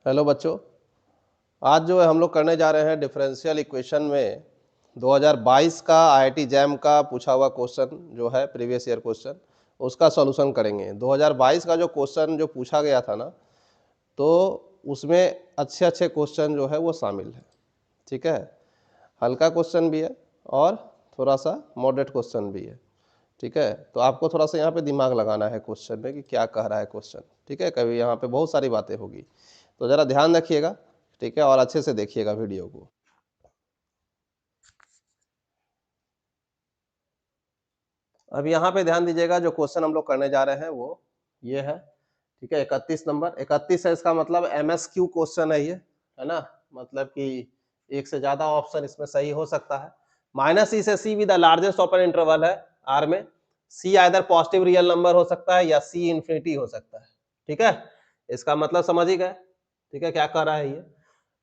Hello बच्चों, आज जो है हम लोग करने जा रहे हैं डिफरेंशियल इक्वेशन में 2022 का आईआईटी जैम का पूछा हुआ क्वेश्चन जो है प्रीवियस ईयर क्वेश्चन, उसका सॉल्यूशन करेंगे। 2022 का जो क्वेश्चन जो पूछा गया था ना, तो उसमें अच्छे अच्छे क्वेश्चन जो है वो शामिल है। ठीक है, हल्का क्वेश्चन भी है और थोड़ा सा मॉडरेट क्वेश्चन भी है। ठीक है, तो आपको थोड़ा सा यहाँ पे दिमाग लगाना है क्वेश्चन में कि क्या कह रहा है क्वेश्चन। ठीक है, कभी यहाँ पे बहुत सारी बातें होगी, तो ज़रा ध्यान रखिएगा। ठीक है, और अच्छे से देखिएगा वीडियो को। अब यहाँ पे ध्यान दीजिएगा, जो क्वेश्चन हम लोग करने जा रहे हैं वो ये है। ठीक है, 31 नंबर, 31 है, इसका मतलब MSQ क्वेश्चन है ये, है ना। मतलब कि एक से ज्यादा ऑप्शन इसमें सही हो सकता है। -E से C with the largest open interval है R में। C either positive real number हो सकता है या C इंफिनिटी हो सकता है। ठीक है, इसका मतलब समझ ही गए। ठीक है, क्या कह रहा है ये,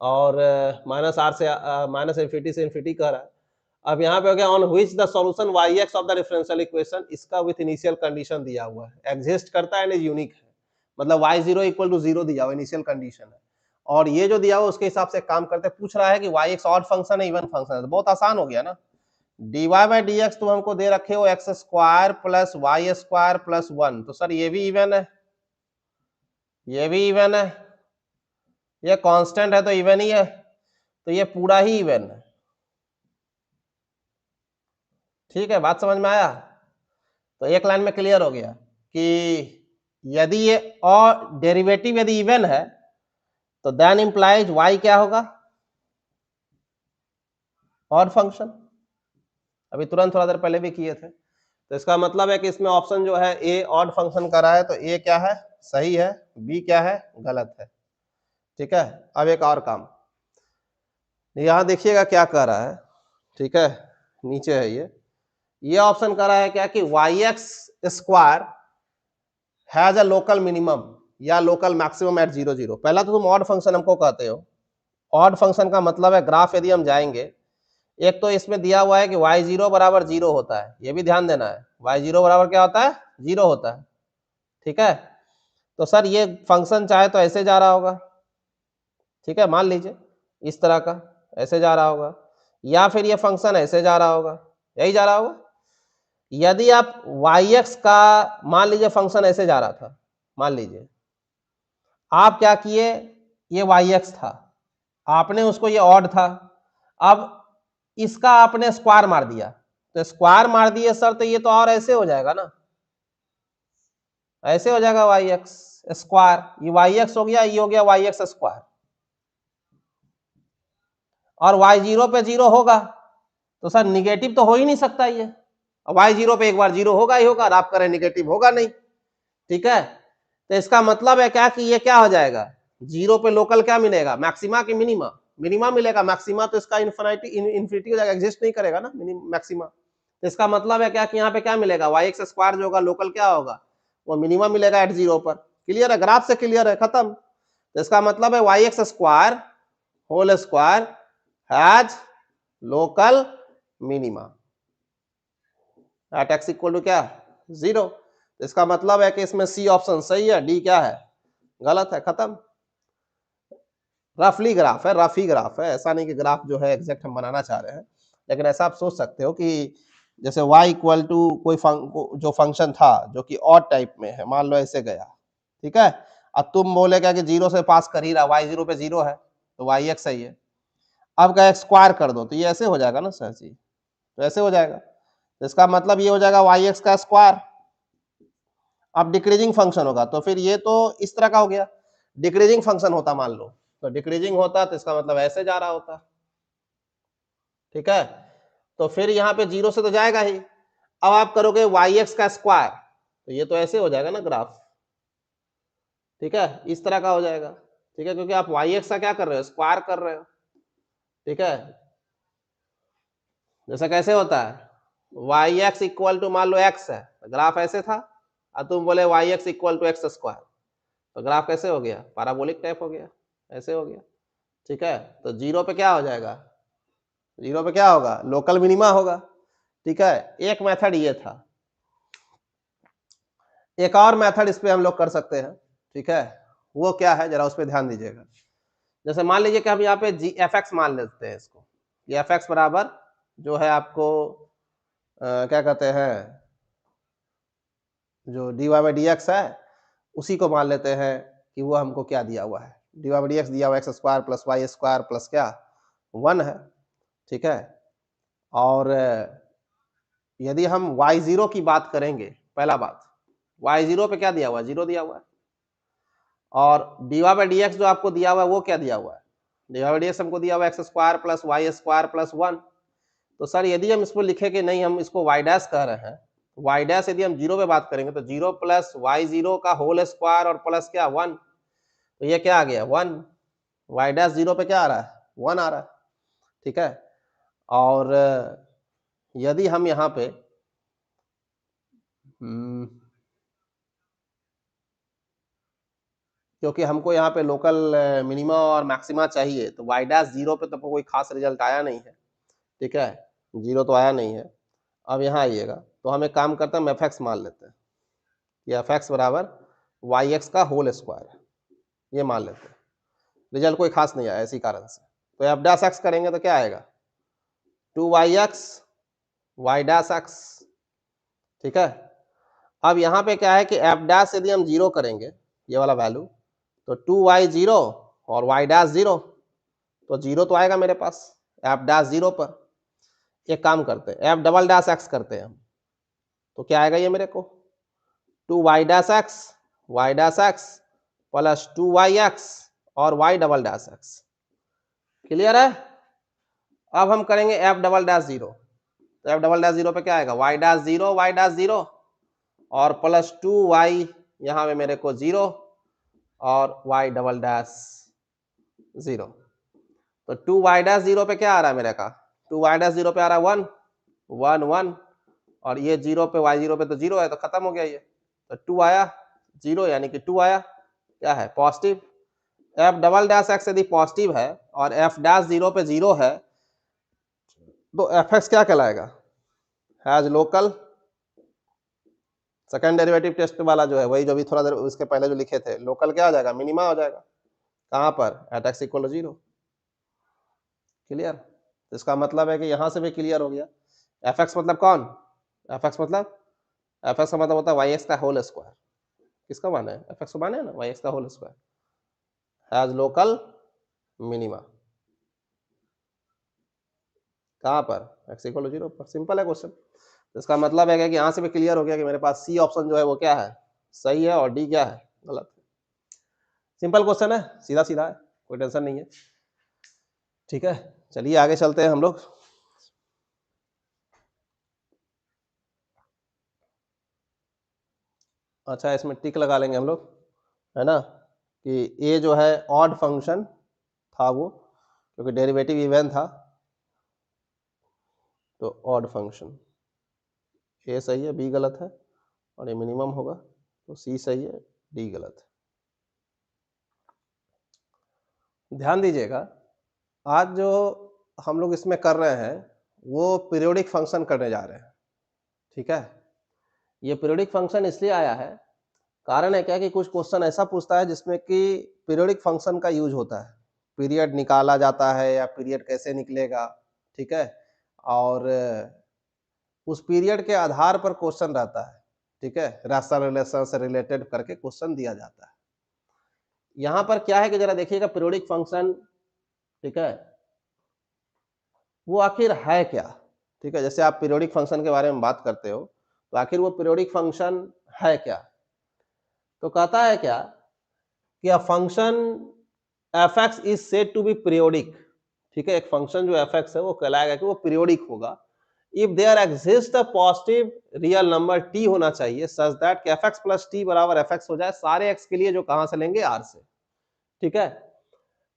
और -R से माइनस इंफिनिटी से इंफिनिटी कह रहा है। अब यहाँ पे हो गया on which the solution yx of the differential equation, इसका विथ इनिशियल कंडीशन दिया हुआ है, एग्जिस्ट करता है एंड इज यूनिक है, मतलब y0 इक्वल टू 0 दिया हुआ इनिशियल कंडीशन है। और ये जो दिया हुआ उसके हिसाब से काम करते, पूछ रहा है कि yx ऑड फंक्शन है इवन फंक्शन है, तो बहुत आसान हो गया ना। dy बाई dx तो हमको दे रखे हो x square plus Y square plus 1, तो सर ये भी इवन है, ये भी इवन है, ये कांस्टेंट है तो इवन ही है, तो ये पूरा ही इवन है। ठीक है, बात समझ में आया। तो एक लाइन में क्लियर हो गया कि यदि ये और डेरिवेटिव यदि इवन है तो देन इंप्लाइज y क्या होगा, ऑड फंक्शन। अभी तुरंत थोड़ा देर पहले भी किए थे, तो इसका मतलब है कि इसमें ऑप्शन जो है ए ऑड फंक्शन का रहा है, तो ए क्या है, सही है, बी क्या है, गलत है। ठीक है, अब एक और काम, यहां देखिएगा क्या कह रहा है। ठीक है, नीचे है ये ऑप्शन कह रहा है क्या कि yx square has a local minimum या लोकल मैक्सिमम एट 0 0। पहला तो तुम ऑड फंक्शन हमको कहते हो, ऑड फंक्शन का मतलब है ग्राफ यदि हम जाएंगे, एक तो इसमें दिया हुआ है कि y0 बराबर 0 होता है, ये भी ध्यान देना है, y0 बराबर क्या होता है, 0 होता है। ठीक है, तो सर ये फंक्शन चाहे तो ऐसे जा रहा होगा, ठीक है, मान लीजिए इस तरह का ऐसे जा रहा होगा, या फिर ये फंक्शन ऐसे जा रहा होगा, यही जा रहा होगा। यदि आप yx का मान लीजिए फंक्शन ऐसे जा रहा था, मान लीजिए आप क्या किए, ये yx था, आपने उसको, ये ऑड था, अब इसका आपने स्क्वायर मार दिया, तो स्क्वायर मार दिए सर, तो ये तो और ऐसे हो जाएगा ना, ऐसे हो जाएगा yx स्क्वायर, ये yx हो गया, ये हो गया yx स्क्वायर, और y0 पे 0 होगा, तो सर निगेटिव तो हो ही नहीं सकता ये, y0 पे एक बार 0 होगा ही होगा, और आप करें निगेटिव होगा नहीं। ठीक है, तो इसका मतलब है क्या कि ये क्या हो जाएगा, 0 पे लोकल क्या मिलेगा, मैक्सिमा की मिनिमा, मिनिमा मिलेगा, मैक्सिमा तो इसका इन्फिनिटी हो जाएगा, एग्जिस्ट नहीं करेगा ना मैक्सिमा। तो इसका मतलब है क्या कि यहाँ पे क्या मिलेगा, yx स्क्वायर जो होगा लोकल क्या होगा, वो मिनिमा मिलेगा एट 0 पर। क्लियर है, ग्राफ से क्लियर है, खत्म। तो इसका मतलब है yx square whole square has local minima at x equal to क्या, 0। इसका मतलब है कि इसमें सी ऑप्शन सही है, डी क्या है, गलत है, खत्म। रफली ग्राफ है, रफी ग्राफ है, ऐसा नहीं कि ग्राफ जो है एग्जैक्ट हम बनाना चाह रहे हैं, लेकिन ऐसा आप सोच सकते हो कि जैसे y इक्वल टू कोई जो फंक्शन था जो कि ऑड टाइप में है, मान लो ऐसे गया, ठीक है, अब तुम बोले क्या कि 0 से पास कर ही रहा, y0 पे 0 है तो yx सही है, अब क्या स्क्वायर कर दो तो ये ऐसे हो जाएगा ना सर जी, तो ऐसे हो जाएगा, तो इसका मतलब ये हो जाएगा yx का स्क्वायर। अब डिक्रीजिंग फंक्शन होगा तो फिर ये तो इस तरह का हो गया, डिक्रीजिंग फंक्शन होता मान लो, तो डिक्रीजिंग होता तो इसका मतलब ऐसे जा रहा होता। ठीक है, तो फिर यहाँ पे 0 से तो जाएगा ही, अब आप करोगे yx का स्क्वायर, तो ये तो ऐसे हो जाएगा ना ग्राफ। ठीक है, इस तरह का हो जाएगा। ठीक है, क्योंकि आप yx का क्या कर रहे हो, स्क्वायर कर रहे हो। ठीक है, जैसा कैसे होता है, yx इक्वल टू मान लो x है, ग्राफ ऐसे था, अब तुम बोले yx equal to x square, तो ग्राफ कैसे हो गया, पैराबोलिक टाइप हो गया, ऐसे हो गया। ठीक है, तो 0 पे क्या हो जाएगा, 0 पे क्या होगा, लोकल मिनिमा होगा। ठीक है, एक मेथड ये था, एक और मेथड इस पे हम लोग कर सकते हैं। ठीक है, वो क्या है, जरा उस पर ध्यान दीजिएगा। जैसे मान लीजिए कि हम यहाँ पे जी एफ एक्स मान लेते हैं इसको, ये एफ एक्स बराबर जो है आपको क्या कहते हैं, जो D Y by D X है उसी को मान लेते हैं कि वो हमको क्या दिया हुआ है, d Y by D x दिया हुआ x square plus Y square plus क्या 1 है, ठीक है। और यदि हम y0 की बात करेंगे, पहला बात y0 पे क्या दिया हुआ है, 0 दिया हुआ है, और d Y by D x जो आपको दिया हुआ है वो क्या दिया हुआ है, d Y by D x हमको दिया हुआ है x square plus Y square plus 1। तो सर यदि हम इसको लिखे कि नहीं हम इसको y डैश कह रहे हैं, y डैश यदि हम 0 पे बात करेंगे तो 0 प्लस y0 का होल स्क्वायर और प्लस क्या 1, तो ये क्या आ गया 1, y डैश 0 पे क्या आ रहा है 1 आ रहा है, ठीक है। और यदि हम यहाँ पे क्योंकि हमको यहाँ पे लोकल मिनिमा और मैक्सिमा चाहिए, तो y डैश 0 पे तो कोई खास रिजल्ट आया नहीं है, ठीक है, 0 तो आया नहीं है। अब यहाँ आइएगा तो हम एक काम करते हैं, हम एफ एक्स मान लेते हैं, ये एफ एक्स बराबर वाई एक्स का होल स्क्वायर, ये मान लेते हैं, रिजल्ट कोई खास नहीं आया इसी कारण से। तो एफ डैश एक्स करेंगे तो क्या आएगा 2yx y डैश एक्स, ठीक है। अब यहाँ पे क्या है कि एफ डैश यदि हम 0 करेंगे, ये वाला वैल्यू, तो 2y0 और y डैश 0, तो 0 तो आएगा मेरे पास एफ डैश 0 पर। एक काम करते हैं एफ डबल डैश एक्स करते हैं हम, तो क्या आएगा ये मेरे को 2y dash x plus 2yx और y double dash x, clear है। अब हम करेंगे एफ डबल डैश 0, तो एफ डबल डैश 0 पे क्या आएगा y डैश 0 और प्लस 2y यहाँ पे मेरे को 0 और y डबल डैश 0, तो 2y डैश 0 पे क्या आ रहा है मेरे का 2y डैश 0 पे आ रहा है 1 1 1 और ये 0 पे y0 पे तो 0 है, तो खत्म हो गया ये, तो 2 आया 0 यानी कि 2 आया, क्या है positive. F double dash x यदि पॉजिटिव है और एफ डैश 0 पे 0 है, तो एफ एक्स क्या कहलाएगा, has local, second derivative test वाला जो है वही जो भी थोड़ा देर उसके पहले जो लिखे थे, लोकल क्या हो जाएगा मिनिमा हो जाएगा, कहाँ पर at x equal to 0, clear. तो इसका मतलब है कि यहां से भी क्लियर हो गया, एफ एक्स मतलब कौन, एफ एक्स मतलब एफ एक्स का मतलब होता है वाई एक्स का होल स्क्वायर, किसका माना है एफ एक्स को माने है ना वाई एक्स का whole square, has local minima, कहाँ पर एक्स इक्वल टू 0 पर, सिंपल है क्वेश्चन। तो इसका मतलब है कि यहाँ से भी क्लियर हो गया कि मेरे पास सी ऑप्शन जो है वो क्या है सही है और डी क्या है गलत है। सिंपल क्वेश्चन है, सीधा सीधा है, कोई टेंशन नहीं है, ठीक है। चलिए आगे चलते हैं हम लोग। अच्छा इसमें टिक लगा लेंगे हम लोग, है ना, कि ये जो है ऑड फंक्शन था वो, क्योंकि डेरिवेटिव इवन था, तो ऑड फंक्शन, ए सही है बी गलत है, और ये मिनिमम होगा, तो सी सही है डी गलत है। ध्यान दीजिएगा, आज जो हम लोग इसमें कर रहे हैं वो पीरियोडिक फंक्शन करने जा रहे हैं, ठीक है। ये पीरियोडिक फंक्शन इसलिए आया है, कारण है क्या कि कुछ क्वेश्चन ऐसा पूछता है जिसमें कि पीरियोडिक फंक्शन का यूज होता है, पीरियड निकाला जाता है या पीरियड कैसे निकलेगा, ठीक है, और उस पीरियड के आधार पर क्वेश्चन रहता है, ठीक है, रैशनल रिलेशन से रिलेटेड करके क्वेश्चन दिया जाता है। यहाँ पर क्या है कि जरा देखिएगा पीरियोडिक फंक्शन, ठीक है, वो आखिर है क्या, ठीक है। जैसे आप पीरियोडिक फंक्शन के बारे में बात करते हो तो आखिर वो पीरियोडिक फंक्शन है क्या, तो कहता है क्या कि a function f x is said to be periodic, ठीक है, एक फंक्शन जो एफ एक्स है वो कहलाएगा कि वो पीरियोडिक होगा if there exist a positive real number t होना चाहिए such that f x plus t बराबर एफ एक्स हो जाए सारे एक्स के लिए, जो कहां से लेंगे आर से, ठीक है।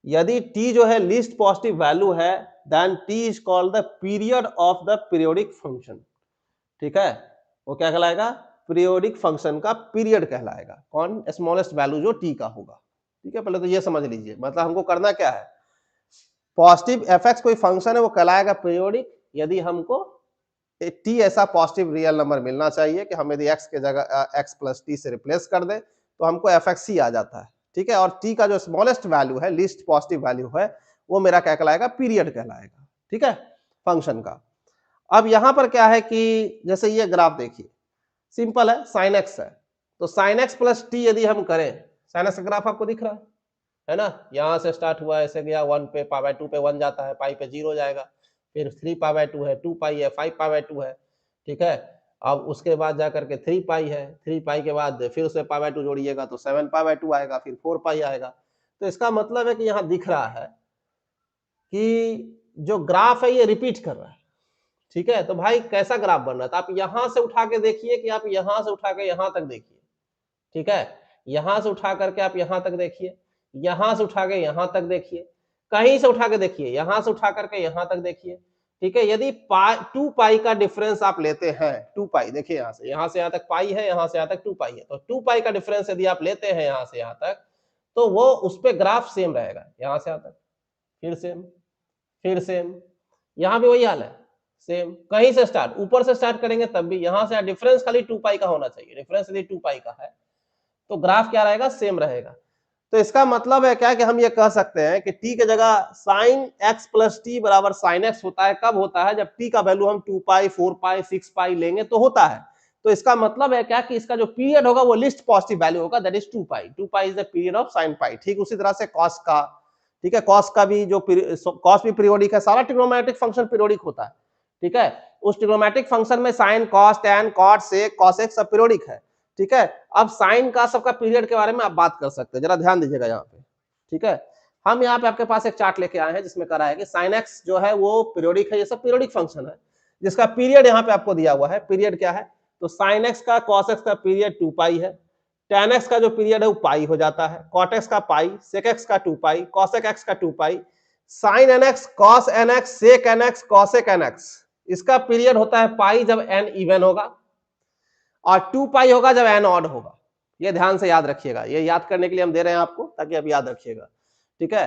यदि t जो है लीस्ट पॉजिटिव वैल्यू है then t is called the period of the periodic function, ठीक है, वो क्या कहलाएगा पीरियोडिक फंक्शन का पीरियड कहलाएगा, कौन स्मॉलेस्ट वैल्यू जो t का होगा, ठीक है। पहले तो ये समझ लीजिए, मतलब हमको करना क्या है, पॉजिटिव एफ एक्स कोई फंक्शन है वो कहलाएगा पीरियोडिक यदि हमको t ऐसा पॉजिटिव रियल नंबर मिलना चाहिए कि हम यदि x के जगह x प्लस टी से रिप्लेस कर दे तो हमको एफ एक्स ही आ जाता है, ठीक है, और t का जो स्मॉलेस्ट वैल्यू है, लीस्ट पॉजिटिव वैल्यू है, वो मेरा क्या कहलाएगा, पीरियड कहलाएगा, ठीक है, फंक्शन का। अब यहां पर क्या है कि जैसे ये ग्राफ देखिए, सिंपल है, साइन एक्स है, तो साइन एक्स प्लस टी यदि हम करें, साइन एक्स का ग्राफ आपको दिख रहा है ना, यहां से स्टार्ट हुआ, ऐसे गया 1 पे, पाई बाय 2 पे 1 जाता है, पाई पे 0 जाएगा, फिर 3 पाई बाय 2 है, 2 पाई है, 5 पाई बाय 2 है, ठीक है। अब उसके बाद जाकर के 3 पाई है, 3 पाई के बाद फिर उसमें पाई बाय 2 जोड़िएगा तो 7 पाई बाय 2 आएगा, फिर 4 पाई आएगा। तो इसका मतलब है कि यहाँ दिख रहा है कि जो ग्राफ है ये रिपीट कर रहा है, ठीक है। तो भाई कैसा ग्राफ बन रहा है, तो आप यहां से उठा के देखिए कि आप यहां से उठा के यहां तक देखिए, ठीक है, यहां से उठा करके आप यहां तक देखिए, यहां से उठा के यहां तक देखिए, कहीं से उठा के देखिए, यहां से उठा करके यहां तक देखिए, ठीक है। यदि 2 पाई का डिफरेंस आप लेते हैं, 2 पाई देखिए, यहां से यहां तक पाई है, यहां से यहां तक 2 पाई है, तो 2 पाई का डिफरेंस यदि आप लेते हैं यहां से यहां तक, तो वो उस पे ग्राफ सेम रहेगा, यहां से यहां तक फिर सेम, फिर सेम, यहां भी वही हाल है, सेम। कहीं से स्टार्ट, ऊपर से स्टार्ट करेंगे तब भी यहां से डिफरेंस खाली 2 पाई का होना चाहिए, डिफरेंस यदि 2 पाई का है तो ग्राफ क्या रहेगा, सेम रहेगा। तो इसका मतलब है क्या कि हम ये कह सकते हैं कि t की जगह साइन x प्लस टी बराबर साइन एक्स होता है, कब होता है, जब t का वैल्यू हम 2 पाई 4 पाई 6 पाई लेंगे तो होता है। तो इसका मतलब है क्या कि इसका जो पीरियड होगा वो लिस्ट पॉजिटिव वैल्यू होगा, that is 2 pi, 2 pi is the period of sine pi. ठीक उसी तरह से कॉस का, ठीक है, कॉस का भी जो कॉस भी पीरियोडिक है, सारा ट्रिग्नोमेट्रिक फंक्शन पीरियोडिक होता है, ठीक है। उस ट्रिग्नोमेट्रिक फंक्शन में sine cos tan cot sec cos x सब पीरियोडिक है, ठीक है। अब साइन का सबका पीरियड के बारे में आप बात कर सकते हैं, जरा ध्यान दीजिएगा यहाँ पे, ठीक है। हम यहाँ पे आपके पास एक चार्ट लेके आए हैं जिसमें करा है कि साइन एक्स जो है वो पीरियोडिक है, ये सब पीरियोडिक फंक्शन है, जिसका पीरियड यहाँ पे आपको दिया हुआ है। पीरियड क्या है, तो साइन एक्स का कॉस एक्स का पीरियड 2 पाई है, tan x का जो पीरियड है वो पाई हो जाता है, cot x का पाई, sec x का 2 पाई, cosec x का 2 पाई, sin nx, cos nx, sec nx, cosec nx, इसका पीरियड होता है पाई जब n इवन होगा, और 2 पाई होगा जब n ऑड होगा। ये ध्यान से याद रखिएगा, ये याद करने के लिए हम दे रहे हैं आपको ताकि आप याद रखिएगा, ठीक है।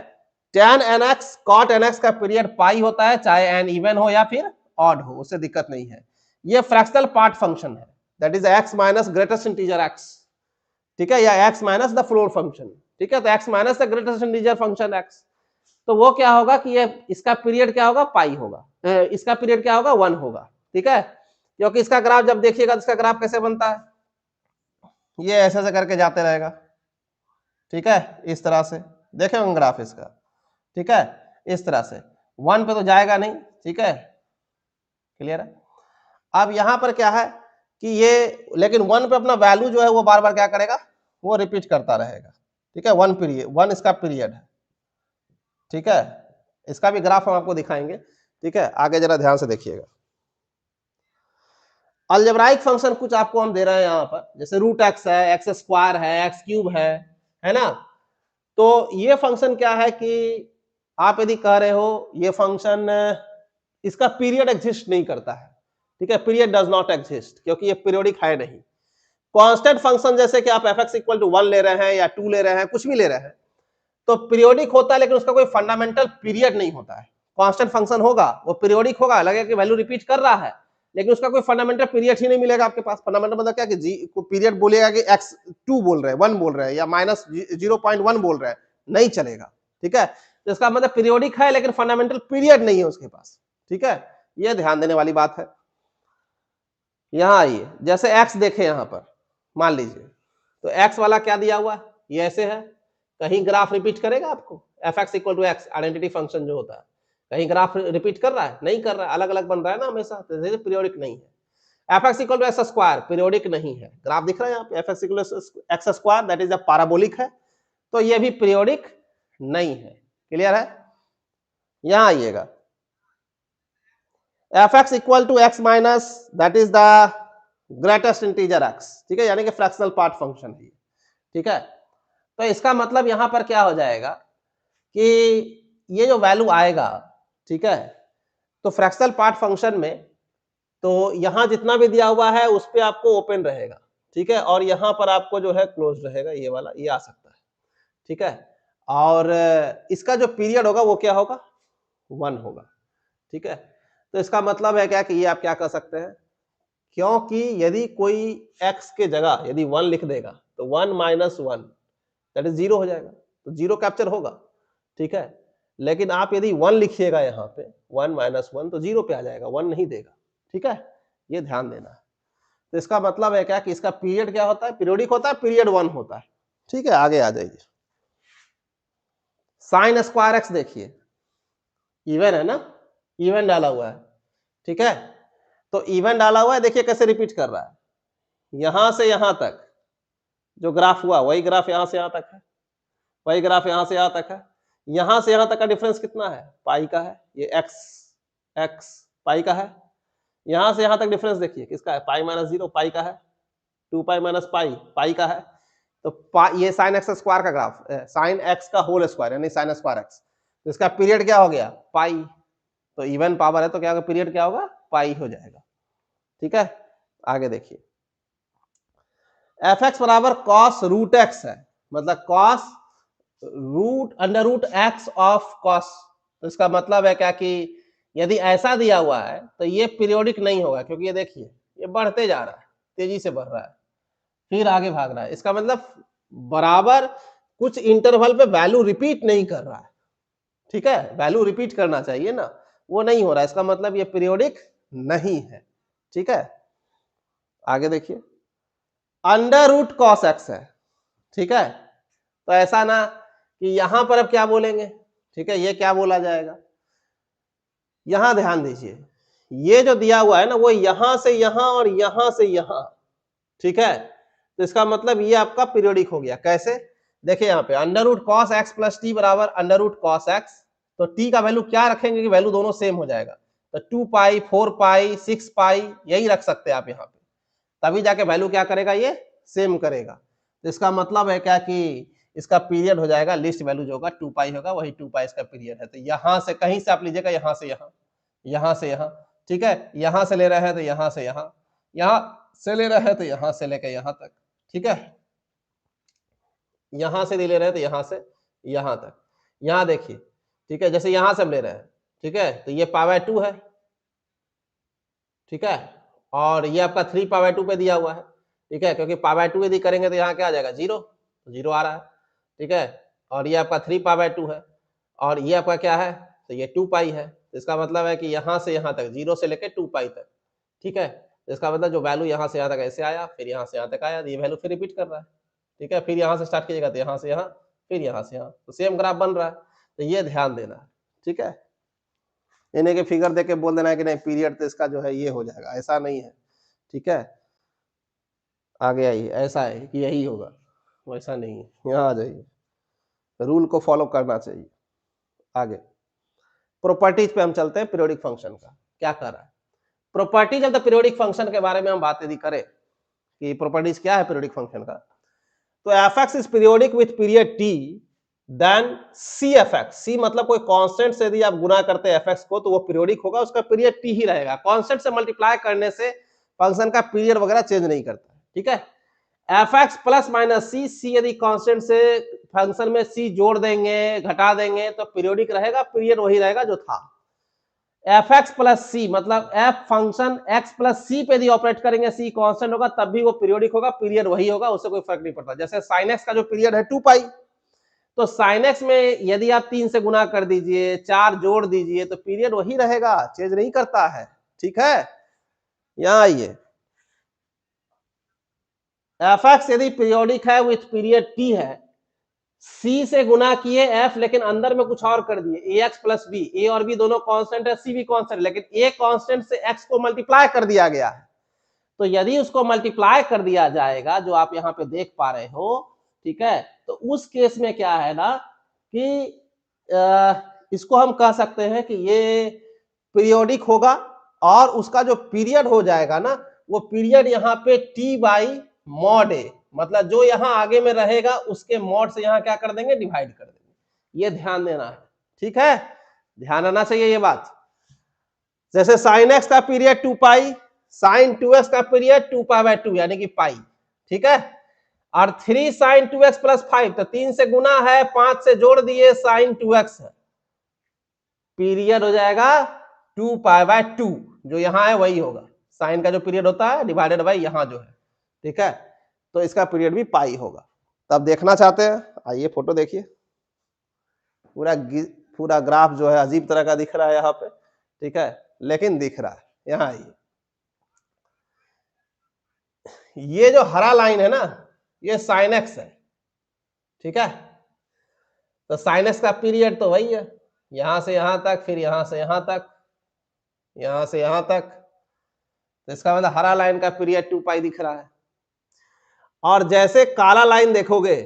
tan nx, cot nx का पीरियड पाई होता है, चाहे n इवन हो या फिर ऑड हो, उससे दिक्कत नहीं है। ये फ्रैक्शनल पार्ट फंक्शन है, that is x minus greatest integer x, ठीक है, या x minus the floor function, ठीक है। तो x minus the greatest integer function x, तो वो क्या होगा कि ये इसका पीरियड क्या होगा, पाई होगा, इसका पीरियड क्या होगा, 1 होगा, ठीक है। क्योंकि इसका ग्राफ जब देखिएगा तो इसका ग्राफ कैसे बनता है, ये ऐसे ऐसे करके जाते रहेगा, ठीक है, इस तरह से देखे होंगे ग्राफ इसका, ठीक है, इस तरह से 1 पे तो जाएगा नहीं, ठीक है, क्लियर है। अब यहां पर क्या है कि ये, लेकिन 1 पे अपना वैल्यू जो है वो बार बार क्या करेगा, वो रिपीट करता रहेगा, ठीक है। 1 पीरियड, 1 इसका पीरियड है, ठीक है। इसका भी ग्राफ हम आपको दिखाएंगे, ठीक है, आगे जरा ध्यान से देखिएगा। अलजेब्राइक फंक्शन कुछ आपको हम दे रहे हैं यहाँ पर, जैसे रूट एक्स है, एक्स स्क्वायर है, एक्स क्यूब है ना। तो ये फंक्शन क्या है कि आप यदि कह रहे हो ये फंक्शन, इसका पीरियड एग्जिस्ट नहीं करता है, ठीक है, पीरियड डज नॉट एग्जिस्ट, क्योंकि ये पीरियोडिक है नहीं। कांस्टेंट फंक्शन जैसे कि आप fx इक्वल टू 1 ले रहे हैं या 2 ले रहे हैं, कुछ भी ले रहे हैं, तो पीरियोडिक होता है, लेकिन उसका कोई फंडामेंटल पीरियड नहीं होता है। कांस्टेंट फंक्शन होगा, वो पीरियोडिक होगा, लगेगा कि वैल्यू रिपीट कर रहा है, लेकिन उसका कोई फंडामेंटल पीरियड ही नहीं मिलेगा आपके पास। फंडामेंटल मतलब क्या कि जी को पीरियड बोलेगा कि x2 बोल रहे हैं, 1 बोल रहे हैं, या माइनस 0.1 बोल रहे हैं, नहीं चलेगा, ठीक है। तो इसका मतलब पीरियोडिक है लेकिन फंडामेंटल पीरियड नहीं है उसके पास, ठीक है। ये ध्यान देने वाली बात है। यहां आइए, जैसे x देखे यहां पर, मान लीजिए तो x वाला क्या दिया हुआ है, ये ऐसे है, कहीं ग्राफ रिपीट करेगा आपको, fx equal to x identity function जो होता है, कहीं ग्राफ रिपीट कर रहा है, नहीं कर रहा है, अलग अलग बन रहा है ना हमेशा, तो पीरियोडिक नहीं है। fx equal to x square periodic नहीं है, ग्राफ दिख रहा है यहाँ पे, fx equal to x square that is a parabolic है, तो ये भी पीरियोडिक नहीं है, क्लियर है। यहां आइएगा, fx equal to x minus that is the greatest integer x, ठीक है, यानी कि फ्रैक्शनल पार्ट फंक्शन है, ठीक है। तो इसका मतलब यहां पर क्या हो जाएगा कि ये जो वैल्यू आएगा, ठीक है, तो फ्रैक्शनल पार्ट फंक्शन में, तो यहां जितना भी दिया हुआ है उस पे आपको ओपन रहेगा, ठीक है, और यहां पर आपको जो है क्लोज रहेगा, ये वाला ये आ सकता है, ठीक है। और इसका जो पीरियड होगा वो क्या होगा, 1 होगा, ठीक है। तो इसका मतलब है क्या कि ये आप क्या कर सकते हैं, क्योंकि यदि कोई x के जगह यदि 1 लिख देगा तो 1 माइनस 1, दैट इज 0 हो जाएगा, तो 0 कैप्चर होगा, ठीक है। लेकिन आप यदि 1 लिखिएगा यहाँ पे 1 - 1 तो 0 पे आ जाएगा, 1 नहीं देगा, ठीक है, ये ध्यान देना है। तो इसका मतलब है क्या कि इसका पीरियड क्या होता है, पीरियोडिक होता है, पीरियड 1 होता है, ठीक है। आगे आ जाइए, साइन स्क्वायर एक्स देखिए, इवन है ना, इवन डाला हुआ है, ठीक है। तो इवन डाला हुआ है, देखिए कैसे रिपीट कर रहा है, यहां से यहां तक जो ग्राफ हुआ वही ग्राफ यहां से यहां तक है, वही ग्राफ यहां से यहां तक है। यहां से यहां तक का डिफरेंस कितना है, पाई का है, ये एक्स एक्स पाई का है। यहां से यहां तक डिफरेंस देखिए किसका है, पाई -0 पाई का है, 2 पाई - पाई पाई का है। तो ये साइन एक्स स्क्वायर का ग्राफ, साइन एक्स का होल स्क्वायर यानी साइन स्क्वायर एक्स, तो इसका पीरियड क्या हो गया, पाई। तो इवन पावर है तो क्या होगा, पीरियड क्या होगा, पाई हो जाएगा, ठीक है। आगे देखिए, एफ एक्स बराबर कॉस रूट एक्स है, मतलब cos root under root x of cos. तो इसका मतलब है क्या कि यदि ऐसा दिया हुआ है तो ये पीरियोडिक नहीं होगा, क्योंकि ये देखिए ये बढ़ते जा रहा है, तेजी से बढ़ रहा है, फिर आगे भाग रहा है। इसका मतलब बराबर कुछ इंटरवल पे वैल्यू रिपीट नहीं कर रहा है, ठीक है, वैल्यू रिपीट करना चाहिए ना, वो नहीं हो रहा है, इसका मतलब ये पीरियोडिक नहीं है, ठीक है। आगे देखिए, अंडर रूट कॉस एक्स है, ठीक है। तो ऐसा ना कि यहां पर अब क्या बोलेंगे, ठीक है, ये क्या बोला जाएगा, यहां ध्यान दीजिए, ये जो दिया हुआ है ना वो यहां से यहां और यहां से यहां, ठीक है। तो इसका मतलब ये आपका पीरियोडिक हो गया, कैसे, देखिए यहाँ पे under root cos x plus t बराबर अंडर रूट कॉस एक्स। तो टी का वैल्यू क्या रखेंगे कि वैल्यू दोनों सेम हो जाएगा, तो 2 पाई 4 पाई 6 पाई यही रख सकते हैं आप यहाँ पे, तभी जाके वैल्यू क्या करेगा, ये सेम करेगा। तो इसका मतलब है क्या कि इसका पीरियड हो जाएगा, लिस्ट वैल्यू जो होगा 2 पाई होगा, वही 2 पाई इसका पीरियड है। तो यहां से कहीं से आप लीजिएगा, यहां से यहां, यहां से यहां, ठीक है, यहां से ले रहे हैं तो यहां से यहां, यहां से ले रहे हैं तो यहां से लेकर यहां तक, ठीक है, यहां से नहीं ले रहे हैं तो यहां से यहां तक। यहां देखिए, ठीक है, जैसे यहां से हम ले रहे हैं, ठीक है, तो ये π/2 है, ठीक है, और ये आपका 3π/2 पे दिया हुआ है, ठीक है, क्योंकि π/2 यदि करेंगे तो यहाँ क्या आ जाएगा, 0, तो 0 आ रहा है, ठीक है, और ये आपका 3π/2 है, और ये आपका क्या है, तो ये 2 पाई है। तो इसका मतलब है कि यहाँ से यहाँ तक 0 से लेकर 2 पाई तक, ठीक है। तो इसका मतलब जो वैल्यू यहाँ से यहाँ तक ऐसे आया, फिर यहाँ से यहाँ तक आया, ये वैल्यू फिर रिपीट कर रहा है, ठीक है, फिर यहाँ से स्टार्ट कीजिएगा तो यहाँ से यहाँ, फिर यहाँ से यहाँ, तो सेम ग्राफ बन रहा है। तो ये ध्यान देना है, ठीक है, इन्हें के फिगर देके बोल देना है कि नहीं पीरियड तो इसका जो है ये हो जाएगा, ऐसा नहीं है, ठीक है। आगे आइए, ऐसा है कि यही होगा, वैसा नहीं है, यहाँ आ जाइए, रूल को फॉलो करना चाहिए। आगे प्रॉपर्टीज पे हम चलते हैं, पीरियोडिक फंक्शन का क्या कर रहा है, properties of the periodic function के बारे में हम बात यदि करें कि प्रॉपर्टीज क्या है पीरियोडिक फंक्शन का, तो F x is periodic with period T then C F X, C मतलब कोई कांस्टेंट से यदि आप गुना करते हैं एफ एक्स को तो वो पीरियोडिक होगा, उसका पीरियड टी ही रहेगा, कांस्टेंट से मल्टीप्लाई करने से फंक्शन का पीरियड वगैरह चेंज नहीं करता, ठीक है। एफ एक्स प्लस माइनस सी, सी यदि कांस्टेंट से फंक्शन में सी जोड़ देंगे घटा देंगे तो पीरियोडिक रहेगा, पीरियड वही रहेगा जो था। एफ एक्स प्लस सी मतलब एफ फंक्शन एक्स प्लस सी पे यदि ऑपरेट करेंगे, सी कांस्टेंट होगा तब भी वो पीरियोडिक होगा, पीरियड वही होगा, उससे कोई फर्क नहीं पड़ता। जैसे साइन एक्स का जो पीरियड है 2 पाई, तो साइन एक्स में यदि आप 3 से गुना कर दीजिए, 4 जोड़ दीजिए तो पीरियड वही रहेगा, चेंज नहीं करता है, ठीक है। यहां आइए, एफ एक्स यदि पीरियोडिक है विथ पीरियड टी है, सी से गुना किए एफ लेकिन अंदर में कुछ और कर दिए, ए एक्स प्लस बी, ए और बी दोनों कांस्टेंट है, सी भी कांस्टेंट, लेकिन ए कांस्टेंट से एक्स को मल्टीप्लाई कर दिया गया है। तो यदि उसको मल्टीप्लाई कर दिया जाएगा जो आप यहाँ पे देख पा रहे हो, ठीक है, तो उस केस में क्या है ना कि इसको हम कह सकते हैं कि ये पीरियोडिक होगा, और उसका जो पीरियड हो जाएगा ना वो पीरियड यहाँ पे टी बाई मॉड ए, मतलब जो यहाँ आगे में रहेगा उसके मॉड से यहाँ क्या कर देंगे, डिवाइड कर देंगे, ये ध्यान देना है, ठीक है, ध्यान आना चाहिए ये बात। जैसे साइन एक्स का पीरियड 2 पाई, साइन 2x का पीरियड 2π/2 यानी कि पाई, ठीक है, और 3 साइन 2x प्लस 5 तो 3 से गुना है, 5 से जोड़ दिए साइन 2x है, पीरियड हो जाएगा 2π/2, जो यहां है वही होगा, साइन का जो पीरियड होता है डिवाइडेड बाई यहां जो है, ठीक है, तो इसका पीरियड भी पाई होगा, तब देखना चाहते हैं, आइए फोटो देखिए, पूरा ग्राफ जो है अजीब तरह का दिख रहा है यहाँ पे, ठीक है, लेकिन दिख रहा है। यहाँ आइए, ये जो हरा लाइन है ना, ये साइन एक्स है, ठीक है। तो साइन एक्स का पीरियड तो वही है, यहां से यहां तक, फिर यहां से यहां तक, यहां से यहां तक। तो इसका मतलब हरा लाइन का पीरियड 2 पाई दिख रहा है। और जैसे काला लाइन देखोगे,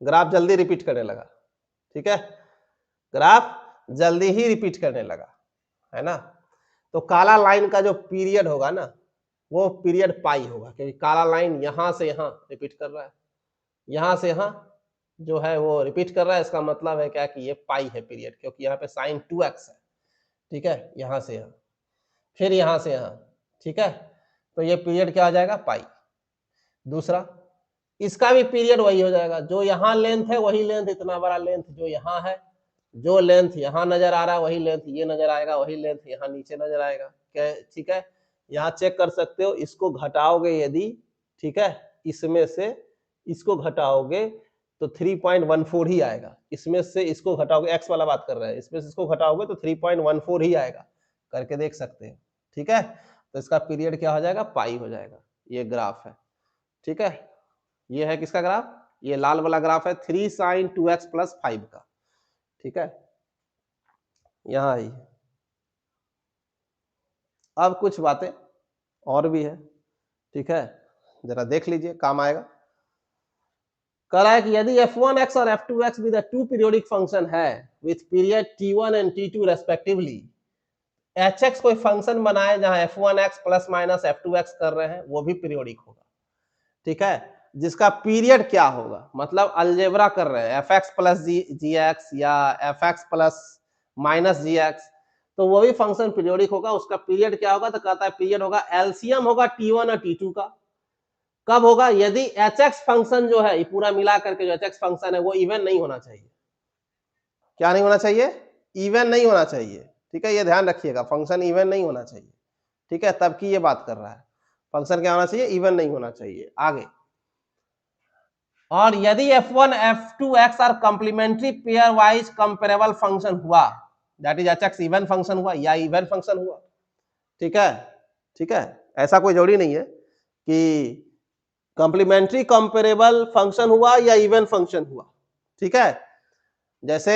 ग्राफ जल्दी रिपीट करने लगा, ठीक है, ग्राफ जल्दी ही रिपीट करने लगा, है ना। तो काला लाइन का जो पीरियड होगा ना, वो पीरियड पाई होगा, क्योंकि काला लाइन यहां से यहां रिपीट कर रहा है, यहां से यहां जो है वो रिपीट कर रहा है। इसका मतलब है क्या कि ये पाई है पीरियड, क्योंकि यहाँ पे साइन 2x है, ठीक है, यहां से यहां, फिर यहां से यहां, ठीक है। तो ये पीरियड क्या हो जाएगा, पाई। दूसरा, इसका भी पीरियड वही हो जाएगा, जो यहाँ लेंथ है वही लेंथ, इतना बड़ा लेंथ जो यहाँ है, जो लेंथ यहाँ नजर आ रहा है वही लेंथ ये नजर आएगा, वही लेंथ यहाँ नीचे नजर आएगा, क्या, ठीक है। यहाँ चेक कर सकते हो, इसको घटाओगे यदि, ठीक है, इसमें से इसको घटाओगे तो 3.14 ही आएगा, इसमें से इसको घटाओगे, एक्स वाला बात कर रहे हैं, इसमें से इसको घटाओगे तो 3.14 ही आएगा, करके देख सकते हैं, ठीक है। तो इसका पीरियड क्या हो जाएगा, पाई हो जाएगा। ये ग्राफ है, ठीक है, ये है किसका ग्राफ, ये लाल वाला ग्राफ है 3 sin 2x + 5 का, ठीक है। यहां आई, अब कुछ बातें और भी है, ठीक है, जरा देख लीजिए, काम आएगा। कह रहा है कि यदि f1x और f2x भी द टू पीरियोडिक फंक्शन है with period t1 and t2 respectively, hx कोई फंक्शन बनाए जहां f1x ± f2x कर रहे हैं, वो भी पीरियोडिक होगा, ठीक है, जिसका पीरियड क्या होगा, मतलब अलजेब्रा कर रहे हैं fx + gx या fx ± gx, तो वो भी फंक्शन पीरियोडिक होगा। उसका पीरियड क्या होगा, तो कहता है पीरियड होगा, एलसीएम होगा t1 और t2 का। कब होगा, यदि hx फंक्शन जो है, ये पूरा मिला करके जो hx फंक्शन है वो इवन नहीं होना चाहिए। क्या नहीं होना चाहिए, इवन नहीं होना चाहिए, ठीक है, ये ध्यान रखिएगा, फंक्शन इवन नहीं होना चाहिए, ठीक है, तब की ये बात कर रहा है, फंक्शन क्या होना चाहिए, इवन नहीं होना चाहिए। आगे, और यदि f1 f2x are complementary pairwise comparable function हुआ, that is hx even function हुआ या इवन फंक्शन हुआ, ठीक है, ठीक है, ऐसा कोई जरूरी नहीं है कि कॉम्प्लीमेंट्री कंपेरेबल फंक्शन हुआ या इवन फंक्शन हुआ, ठीक है। जैसे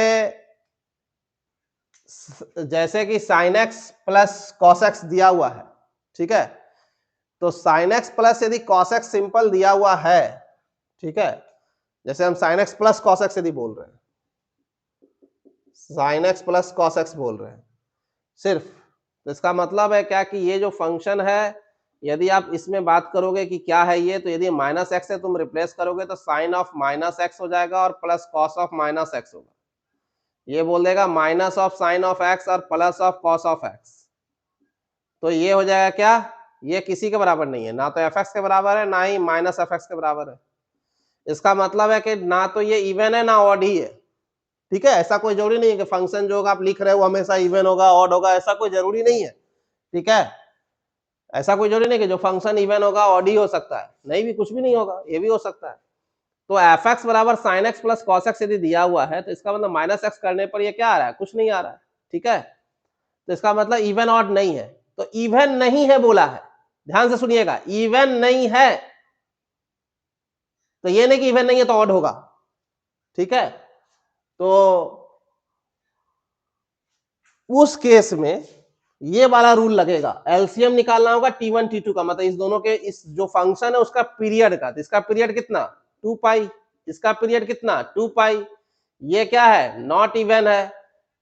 जैसे कि sin x + cos x दिया हुआ है, ठीक है, तो sin x प्लस यदि cos x सिंपल दिया हुआ है, ठीक है, जैसे हम sin x + cos x यदि बोल रहे हैं, sin x + cos x बोल रहे हैं सिर्फ, तो इसका मतलब है क्या कि ये जो फंक्शन है, यदि आप इसमें बात करोगे कि क्या है ये, तो यदि -x है तुम रिप्लेस करोगे तो sin of -x हो जाएगा और प्लस cos of -x होगा। ये बोल देगा minus of sine of x और plus of cos of x, तो ये हो जाएगा क्या, ये किसी के बराबर नहीं है, ना तो fx के बराबर है, ना ही -fx के बराबर है। इसका मतलब है कि ना तो ये इवन है ना ऑड ही है, ठीक है। ऐसा कोई जरूरी नहीं है कि फंक्शन जो आप लिख रहे हो हमेशा इवन होगा ऑड होगा, ऐसा कोई जरूरी नहीं है, ठीक है। ऐसा कोई जरूरी नहीं कि जो फंक्शन इवन होगा ऑड ही हो सकता है, नहीं भी, कुछ भी नहीं होगा, ये भी हो सकता है। तो fx बराबर sin x + cos x यदि दिया हुआ है, तो इसका मतलब -x करने पर ये क्या आ रहा है, कुछ नहीं आ रहा है, ठीक है। तो इसका मतलब इवन ऑड नहीं है, तो इवन नहीं है बोला है, ध्यान से सुनिएगा, इवन नहीं है, तो ये नहीं कि इवन नहीं है तो ऑड होगा, ठीक है। तो उस केस में ये वाला रूल लगेगा, एलसीएम निकालना होगा t1 t2 का, मतलब इस दोनों के, इस जो फंक्शन है उसका पीरियड का, तो इसका पीरियड कितना 2 पाई, इसका पीरियड कितना 2 पाई, ये क्या है नॉट इवन है,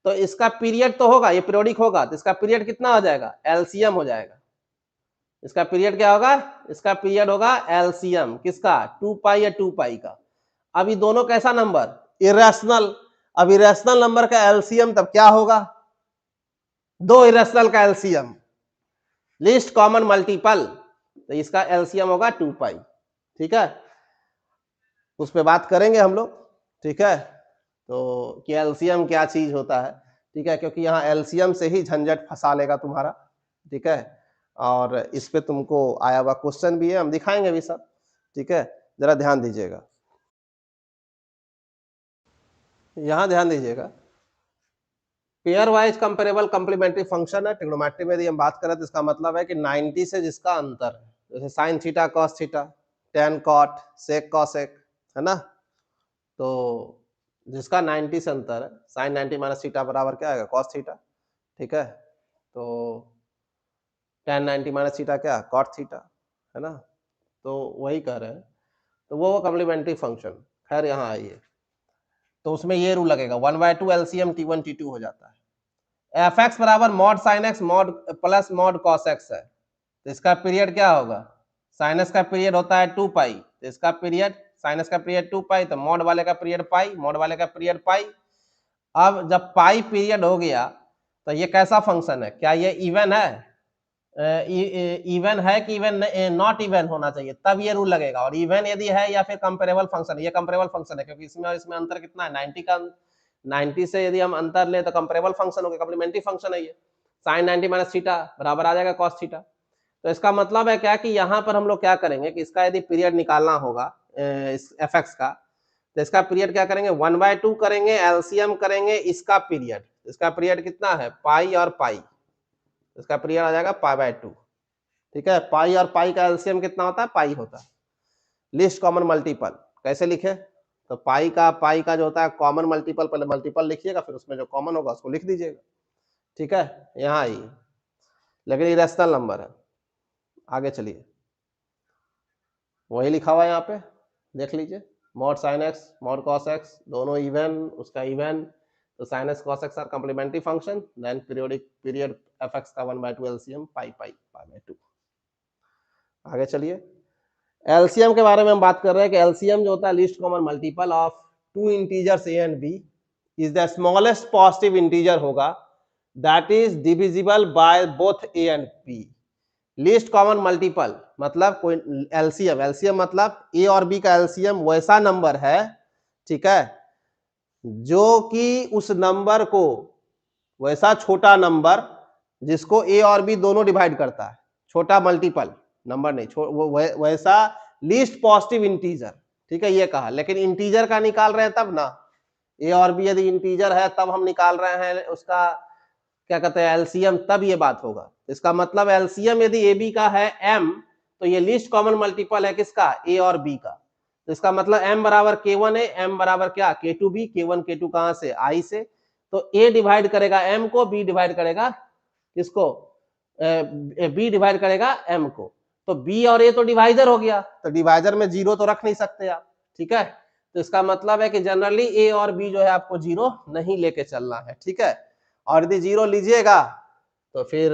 तो इसका पीरियड तो होगा, ये पीरियोडिक होगा, तो इसका पीरियड कितना हो जाएगा, एलसीएम हो जाएगा। इसका पीरियड क्या होगा, इसका पीरियड होगा एलसीएम किसका, 2 पाई या 2 पाई का। अब ये दोनों कैसा नंबर, इरेशनल, अब इरेशनल नंबर का एलसीएम तब क्या होगा, दो इरेशनल का एलसीएम, लीस्ट कॉमन मल्टीपल, तो इसका एलसीएम होगा 2 पाई, ठीक है, उस पर बात करेंगे हम लोग, ठीक है। तो कि एलसीएम क्या चीज होता है, ठीक है, क्योंकि यहाँ एलसीएम से ही झंझट फंसा लेगा तुम्हारा, ठीक है, और इस पे तुमको आया हुआ क्वेश्चन भी है, हम दिखाएंगे भी सब, ठीक है। जरा ध्यान दीजिएगा, यहां ध्यान दीजिएगा। Pairwise comparable complementary function है, ट्रिग्नोमेट्री में यदि हम बात करें तो इसका मतलब है कि 90 से जिसका अंतर है, जैसे sine theta cos theta, tan cot, sec cosec, है ना, तो जिसका 90 से अंतर है, साइन 90 माइनस थीटा बराबर क्या आएगा, कॉस थीटा, ठीक है, तो टेन 90 माइनस थीटा क्या, कॉट थीटा, है ना, तो वही कह रहे हैं, तो वो कम्प्लीमेंट्री फंक्शन। खैर यहाँ आइए, तो उसमें ये रूल लगेगा 1/2 एलसीएम T1 T2 हो जाता है। एफ एक्स बराबर mod sine x mod plus mod cos x है, तो इसका पीरियड क्या होगा, साइनस का पीरियड होता है 2 पाई, तो इसका पीरियड साइनस का पीरियड 2 पाई, तो मॉड वाले का पीरियड पाई, मॉड वाले का पीरियड पाई। अब जब पाई पीरियड हो गया तो ये कैसा फंक्शन है, क्या ये इवन है, इवन है कि इवन नॉट इवन होना चाहिए, तब ये रूल लगेगा। और इवन यदि है या फिर कंपेरेबल फंक्शन, ये कंपेरेबल फंक्शन है क्योंकि इसमें और इसमें अंतर कितना है, 90 का, 90 से यदि हम अंतर ले तो कंपेरेबल फंक्शन हो गया, कम्प्लीमेंट्री फंक्शन है ये। साइन 90 माइनस थीटा बराबर आ जाएगा कॉस थीटा। तो इसका मतलब है क्या कि यहाँ पर हम लोग क्या करेंगे कि इसका यदि पीरियड निकालना होगा इस एफ एक्स का, तो इसका पीरियड क्या करेंगे, 1/2 करेंगे, एलसीएम करेंगे इसका पीरियड, इसका पीरियड कितना है, पाई और पाई, इसका पीरियड आ जाएगा π/2, ठीक है। पाई और पाई का एलसीएम कितना होता है, पाई होता है। लिस्ट कॉमन मल्टीपल कैसे लिखे, तो पाई का जो होता है कॉमन मल्टीपल, पहले मल्टीपल लिखिएगा, फिर उसमें जो कॉमन होगा उसको लिख दीजिएगा, ठीक है। यहाँ आइए, लेकिन इरेशनल नंबर है, आगे चलिए, वही लिखा हुआ है यहाँ पे, देख लीजिए, mod sine x mod cos x दोनों इवन, उसका इवन, तो sine x cos x are complementary function, then period f x का 1/2 एलसीएम π/2। आगे चलिए, एलसीएम के बारे में हम बात कर रहे हैं कि एलसीएम जो होता है least common multiple of two integers A and B is the smallest positive integer होगा that is divisible by both A and B. Least common multiple मतलब कोई एलसीएम, एलसीएम मतलब ए और बी का एलसीएम वैसा नंबर है, ठीक है, जो कि उस नंबर को, वैसा छोटा नंबर जिसको ए और बी दोनों डिवाइड करता है, छोटा मल्टीपल नंबर नहीं, वैसा लीस्ट पॉजिटिव इंटीजर, ठीक है, ये कहा। लेकिन इंटीजर का निकाल रहे हैं तब ना, ए और बी यदि इंटीजर है तब हम निकाल रहे हैं उसका क्या कहते हैं एलसीएम, तब ये बात होगा। इसका मतलब एलसीएम यदि ए बी का है m, तो ये लीस्ट कॉमन मल्टीपल है किसका, ए और बी का। तो इसका मतलब m बराबर k1 है, m बराबर क्या k2b, k1 k2 कहां से, i से, तो a डिवाइड करेगा m को, b डिवाइड करेगा किसको, b डिवाइड करेगा m को। तो b और a तो डिवाइजर हो गया, तो डिवाइजर में जीरो तो रख नहीं सकते आप, ठीक है। तो इसका मतलब है कि जनरली a और b जो है आपको जीरो नहीं लेके चलना है, ठीक है। और यदि जीरो लीजिएगा तो फिर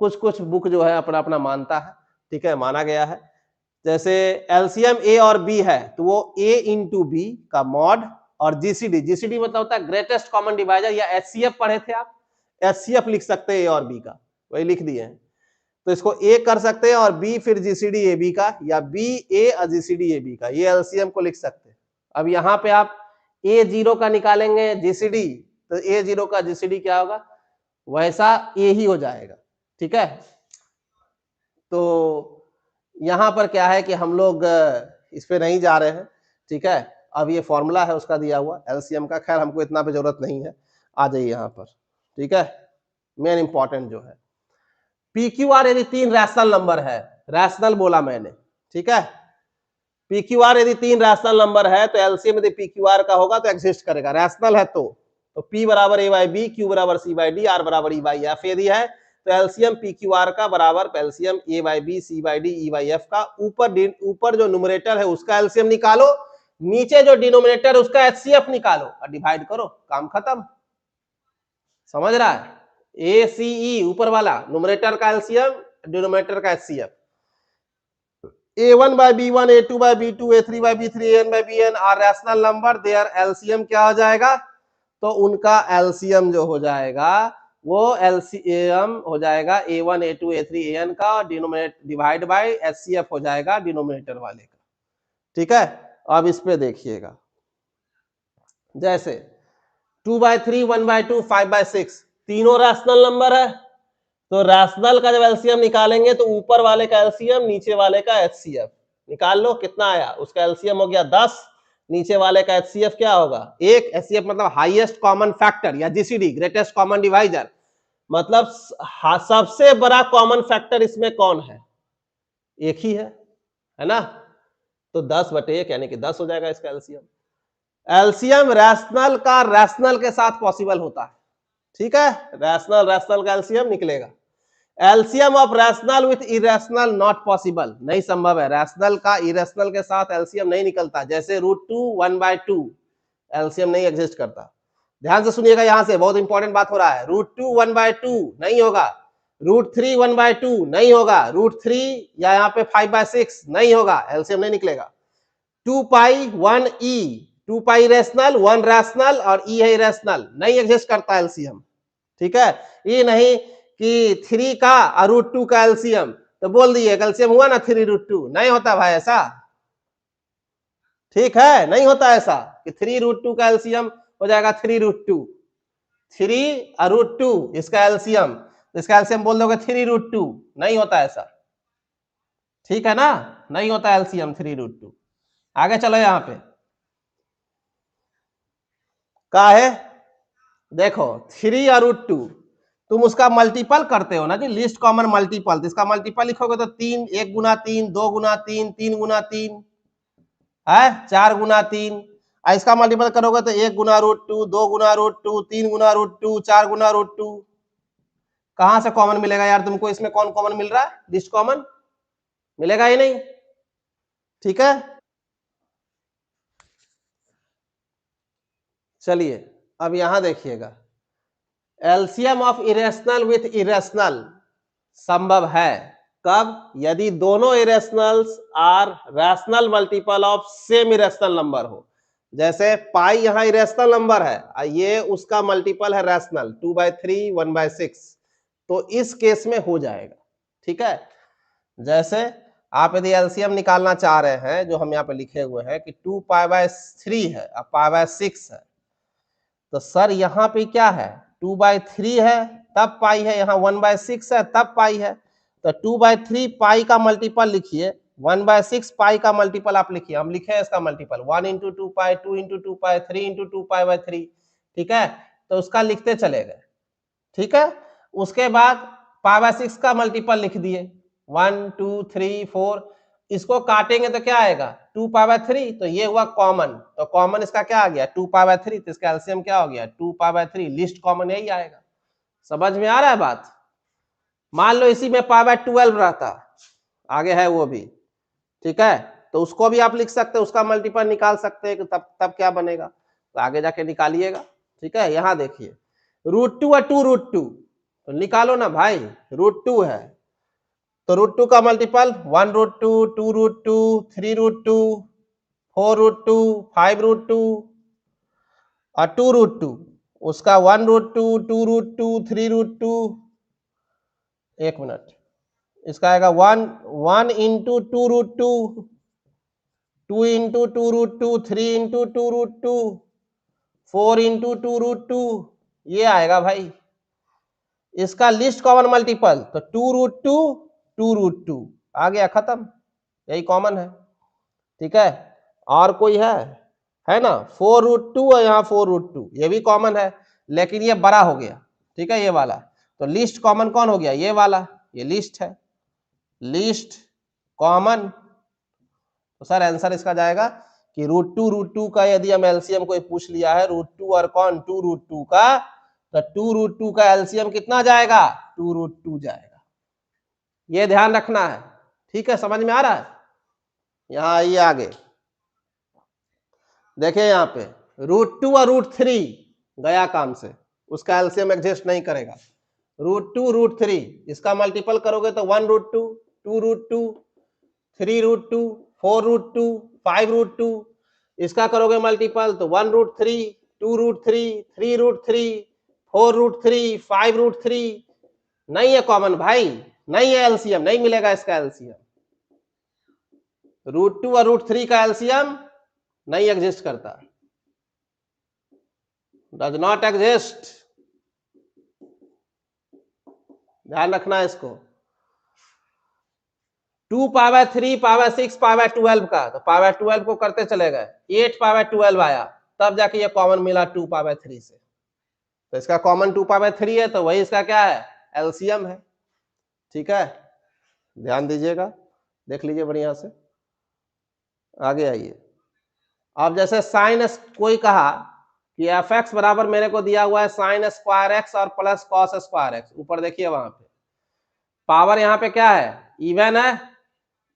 कुछ कुछ बुक जो है अपना अपना मानता है, ठीक है, माना गया है। जैसे एलसीएम ए और बी है तो वो a इंटू बी का मॉड, और जीसीडी, जीसीडी मतलब होता है ग्रेटेस्ट कॉमन डिवाइजर, या एचसीएफ पढ़े थे आप, एचसीएफ लिख सकते हैं ए और बी का, वही लिख दिए हैं। तो इसको ए कर सकते हैं और बी फिर जीसीडी ए बी का, या बी ए और जीसीडी ए बी का, ये एलसीएम को लिख सकते हैं। अब यहाँ पे आप ए जीरो का निकालेंगे जीसीडी, तो ए जीरो का जीसीडी क्या होगा, वैसा ए ही हो जाएगा, ठीक है। तो यहां पर क्या है कि हम लोग इस पे नहीं जा रहे हैं, ठीक है। अब ये फॉर्मूला है उसका दिया हुआ एलसीएम का, खैर हमको इतना पे जरूरत नहीं है, आ जाइए यहाँ पर, ठीक है। मेन इंपॉर्टेंट जो है PQR यदि 3 रैशनल नंबर है, रैशनल बोला मैंने, ठीक है, PQR यदि 3 रैशनल नंबर है तो एलसीएम यदि PQR का होगा तो एग्जिस्ट करेगा, रैशनल है तो P बराबर A/B, Q बराबर C/D, R बराबर E/F यदि है तो एलसीएम PQR का बराबर एलसीएम A/B, C/D, E/F का, ऊपर जो न्यूमरेटर है उसका एलसीएम निकालो, नीचे जो डिनोमिनेटर है उसका एचसीएफ निकालो और डिवाइड करो, काम खत्म। समझ रहा है, ACE ऊपर वाला न्यूमरेटर का एलसीएम, डिनोमिनेटर का HCF. A1/B1, A2/B2, A3/B3, AN/BN are rational number, there LCM क्या हो जाएगा, तो उनका एलसीएम जो हो जाएगा वो एलसीएम हो जाएगा A1, A2, A3, AN का, डिनोमिनेटर डिवाइड बाय एचसीएफ हो जाएगा डिनोमिनेटर वाले का, ठीक है। अब इस पे देखिएगा, जैसे 2/3, 1/2, 5/6 तीनों रैशनल नंबर है, तो रैशनल का जब एलसीएम निकालेंगे तो ऊपर वाले का एलसीएम, नीचे वाले का एचसीएफ, निकाल लो कितना आया, उसका एलसीएम हो गया 10, नीचे वाले का एचसीएफ क्या होगा 1, एचसीएफ मतलब हाईएस्ट कॉमन फैक्टर या जीसीडी ग्रेटेस्ट कॉमन डिवाइजर, मतलब सबसे बड़ा कॉमन फैक्टर इसमें कौन है, एक ही है ना, तो 10/1 यानी कि 10 हो जाएगा इसका एलसीएम। एलसीएम रैशनल का रैशनल के साथ पॉसिबल होता है, ठीक है, रैशनल रैशनल का एलसीएम निकलेगा। LCM of rational with irrational not possible, नहीं संभव है, रैशनल का इरेशनल के साथ एलसीएम नहीं निकलता, जैसे √2 1/2 एलसीएम नहीं एग्जिस्ट करता। ध्यान से सुनिएगा, यहां से बहुत इंपॉर्टेंट बात हो रहा है, √2 1/2 नहीं होगा, √3 1/2 नहीं होगा, √3 या यहाँ पे 5/6 नहीं होगा, एलसीएम नहीं निकलेगा। 2π 1e, 2π रेशनल 1 रैशनल और e है इरेशनल, नहीं एग्जिस्ट करता एलसीएम, ठीक है। ये नहीं कि 3 का और √2 का एलसीएम, तो बोल दिए एलसीएम हुआ ना 3√2, नहीं होता भाई ऐसा, ठीक है, नहीं होता ऐसा कि 3√2 का एलसीएम हो जाएगा 3√2, 3 और √2 इसका एलसीएम, इसका एलसीएम बोल दोगे 3√2, नहीं होता ऐसा, ठीक है ना, नहीं होता एलसीएम 3√2। आगे चलो, यहां पे क्या है, देखो 3 और √2 तुम उसका मल्टीपल करते हो ना जी, लिस्ट कॉमन मल्टीपल, तो इसका मल्टीपल लिखोगे तो 3, 1 गुना 3, 2 गुना 3, 3 गुना 3 है, 4 गुना 3, इसका मल्टीपल करोगे तो 1 गुना √2, 2 गुना √2, 3 गुना √2, 4 गुना √2। कहां से कॉमन मिलेगा यार तुमको, इसमें कौन कॉमन मिल रहा है, लिस्ट कॉमन मिलेगा ही नहीं, ठीक है। चलिए अब यहां देखिएगा, LCM of irrational with irrational संभव है कब, यदि दोनों irrationals are rational multiple of same irrational number हो, जैसे पाई यहां इरेशनल नंबर है, ये उसका मल्टीपल है रैशनल 2/3 1/6, तो इस केस में हो जाएगा, ठीक है। जैसे आप यदि एलसीएम निकालना चाह रहे हैं, जो हम यहाँ पे लिखे हुए हैं कि 2π/3 है और π/6 है, तो सर यहाँ पे क्या है 2/3 है तब पाई है, यहाँ 1/6 है तब पाई है, तो 2/3 पाई का मल्टीपल लिखिए, 1/6 पाई का मल्टीपल आप लिखिए, हम लिखे हैं इसका मल्टीपल 1 × 2π, 2 × 2π, 3 × 2π/3, ठीक है, तो उसका लिखते चले गए, ठीक है। उसके बाद π/6 का मल्टीपल लिख दिए 1 2 3 4, इसको काटेंगे तो क्या आएगा 2π/3, तो ये हुआ कॉमन, तो कॉमन इसका क्या आ गया 2π/3, तो इसका एलसीएम क्या हो गया 2π/3, लिस्ट कॉमन यही आएगा। समझ में आ रहा है बात, मान लो इसी में π/12 रहता, आगे है वो भी, ठीक है, तो उसको भी आप लिख सकते हैं, उसका मल्टीपल निकाल सकते हैं, तब क्या बनेगा, तो आगे जाके निकालिएगा, ठीक है। यहां देखिए √2 और 2√2, तो निकालो ना भाई, √2 है तो √2 का मल्टीपल 1√2, 2√2, 3√2, 4√2, 5√2 और 2√2, उसका 1√2, 2√2, 3√2, एक मिनट, इसका आएगा 1 1 × 2√2, 2 × 2√2, 3 × 2√2, 4 × 2√2, ये आएगा भाई इसका लिस्ट कॉमन मल्टीपल, तो 2√2 2√2 आ गया, खत्म, यही कॉमन है, ठीक है। और कोई है ना 4√2 और यहाँ 4√2, ये भी कॉमन है, लेकिन ये बड़ा हो गया, ठीक है, ये वाला, तो लिस्ट कॉमन कौन हो गया, ये वाला, ये लिस्ट है, लिस्ट कॉमन, तो सर आंसर इसका जाएगा कि √2 का यदि हम एलसीएम कोई पूछ लिया है, √2 और कौन 2√2 का, तो 2√2 का एलसीएम कितना जाएगा 2√2 जाएगा, ये ध्यान रखना है, ठीक है, समझ में आ रहा है। यहाँ आइए आगे, देखिए यहाँ पे √2 और √3 गया काम से, उसका एलसीएम एग्जिस्ट नहीं करेगा, √2 √3 इसका मल्टीपल करोगे तो 1√2, 2√2, 3√2, 4√2, 5√2, इसका करोगे मल्टीपल तो 1√3, 2√3, 3√3, 4√3, 5√3, नहीं है कॉमन भाई, नहीं है एलसीएम, नहीं मिलेगा इसका एलसीएम, √2 और √3 का एलसीएम नहीं एग्जिस्ट करता, डज नॉट एग्जिस्ट, ध्यान रखना है इसको। 2 पावर 3 पावर 6 पावर 12 का, तो पावर 12 को करते चले गए, 8 पावर 12 आया, तब जाके ये कॉमन मिला 2 पावर 3 से। तो इसका कॉमन 2 पावर 3 है, तो वही इसका क्या है, एलसीएम है। ठीक है, ध्यान दीजिएगा, देख लीजिए बढ़िया से, आगे आइए। अब जैसे साइन कोई कहा कि एफ एक्स बराबर मेरे को दिया हुआ है साइन स्क्वायर एक्स और प्लस कॉस स्क्वायर एक्स, ऊपर देखिए वहां पे पावर यहाँ पे क्या है, इवन है,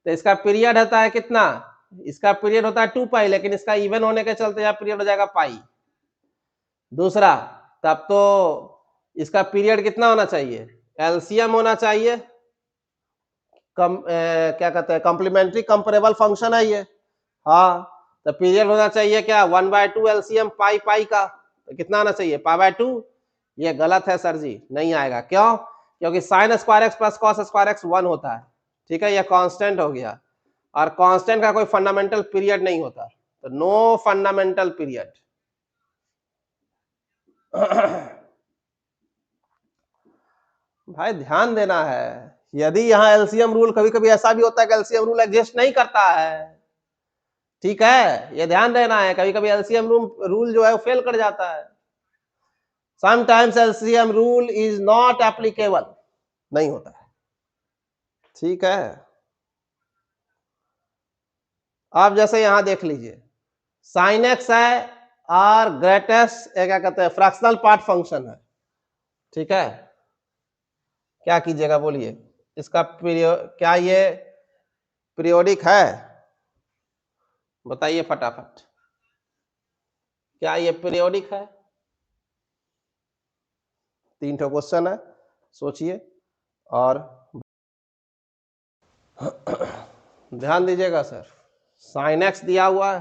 तो इसका पीरियड होता है कितना, इसका पीरियड होता है 2 पाई, लेकिन इसका इवन होने के चलते यहाँ पीरियड हो जाएगा पाई। दूसरा, तब तो इसका पीरियड कितना होना चाहिए, एलसीएम होना चाहिए, क्या कहते हैं, कॉम्प्लीमेंट्री कंपेरेबल फंक्शन है ये, हाँ, तो पीरियड होना चाहिए क्या 1/2 एलसीएम पाई पाई का, तो कितना आना चाहिए पाई/2। ये गलत है सर जी, नहीं आएगा, क्यों, क्योंकि sine square x plus cos square x 1 होता है। ठीक है, ये कांस्टेंट हो गया, और कांस्टेंट का कोई फंडामेंटल पीरियड नहीं होता, तो नो फंडामेंटल पीरियड। भाई ध्यान देना है, यदि यहाँ एलसीएम रूल, कभी कभी ऐसा भी होता है कि एलसीएम रूल एग्जिस्ट नहीं करता है। ठीक है, ये ध्यान देना है, कभी कभी एलसीएम रूल जो है वो फेल कर जाता है। Sometimes LCM rule is not applicable, नहीं होता है। ठीक है, आप जैसे यहां देख लीजिए, साइन एक्स है और ग्रेटेस्ट क्या कहते हैं, फ्रैक्शनल पार्ट फंक्शन है। ठीक है, क्या कीजिएगा बोलिए, इसका क्या ये पीरियोडिक है, बताइए फटाफट, क्या ये पीरियोडिक है। 3 ठो क्वेश्चन है, सोचिए और ध्यान दीजिएगा सर। साइन एक्स दिया हुआ है,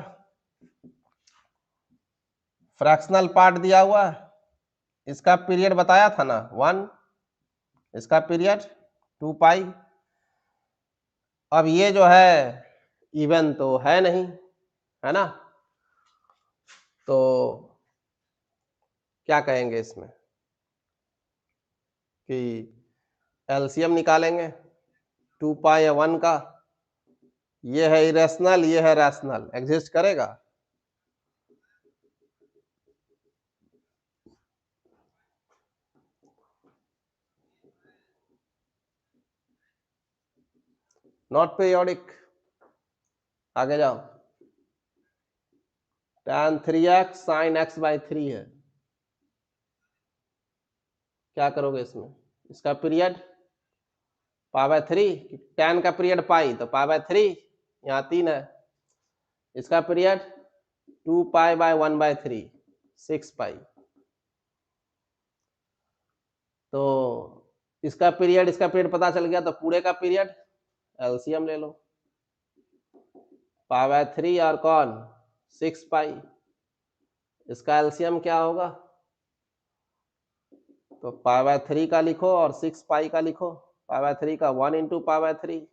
फ्रैक्शनल पार्ट दिया हुआ है, इसका पीरियड बताया था ना 1, इसका पीरियड 2 पाई। अब ये जो है इवन तो है नहीं, है ना, तो क्या कहेंगे इसमें कि एलसीएम निकालेंगे 2 पाई या 1 का, ये है इरेशनल, ये है रैशनल, एग्जिस्ट करेगा। नॉट पीरियोडिक, आगे जाओ, tan 3x sin x/3 है, क्या करोगे इसमें, इसका पीरियड पाई/3, tan का पीरियड पाई तो पाई/3, यहाँ 3 है, इसका पीरियड 2 पाई बाय 1/3 6 पाई, तो इसका पीरियड पता चल गया, तो पूरे का पीरियड एलसीएम ले लो, पाई/3 और कौन 6 पाई, इसका एलसीएम क्या होगा, तो पाई/3 का लिखो और 6 पाई का लिखो, पाई/3 का 1 इंटू पाई/3,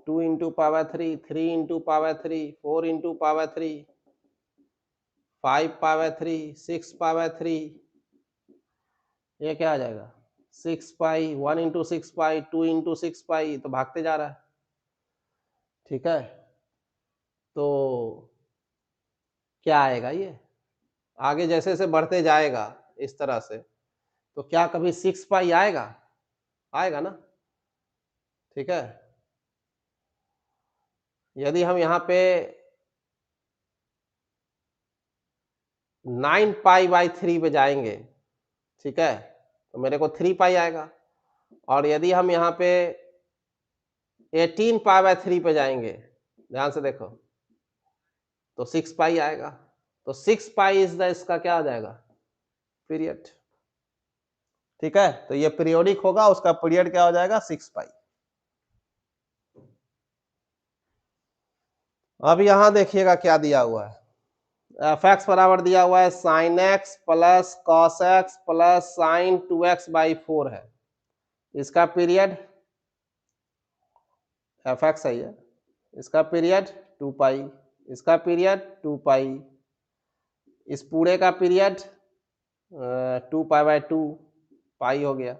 2 इंटू पाई/3, 3 इंटू पाई/3, 4 इंटू पाई/3, 5 पाई/3, 6 पाई/3, ये क्या आ जाएगा 6 पाई, 1 इंटू 6 पाई, 2 इंटू 6 पाई, तो भागते जा रहा है। ठीक है, तो क्या आएगा, ये आगे जैसे जैसे बढ़ते जाएगा इस तरह से, तो क्या कभी 6 पाई आएगा, आएगा ना। ठीक है, यदि हम यहाँ पे 9 पाई/3 पे जाएंगे, ठीक है, तो मेरे को 3 पाई आएगा, और यदि हम यहाँ पे 18 पाई/3 पे जाएंगे, ध्यान से देखो, तो 6 पाई आएगा, तो 6 पाई इज द इसका क्या आ जाएगा पीरियड। ठीक है, तो ये पीरियोडिक होगा, उसका पीरियड क्या हो जाएगा 6 पाई। अब यहां देखिएगा क्या दिया हुआ है, एफ एक्स बराबर दिया हुआ है sine x plus cos x plus sign 2x/4 है, इसका पीरियड एफ एक्स है, इसका पीरियड 2 पाई, इसका पीरियड 2 पाई, इस पूरे का पीरियड 2 पाई/2 पाई हो गया।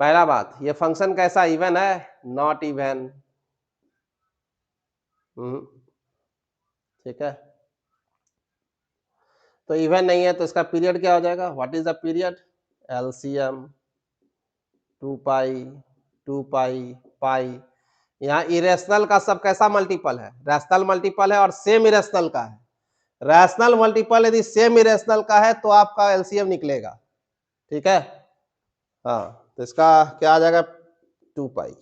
पहला बात, ये फंक्शन कैसा, इवन है? Not even. ठीक है, तो इवन नहीं है तो इसका पीरियड क्या हो जाएगा? What is the period? LCM 2 पाई 2 पाई पाई। यहाँ इरेशनल का सब कैसा मल्टीपल है? रैशनल मल्टीपल है और सेम इरेशनल का है। रैशनल मल्टीपल यदि सेम इरेशनल का है तो आपका एलसीएम निकलेगा। ठीक है, हाँ, तो इसका क्या आ जाएगा? 2 पाई।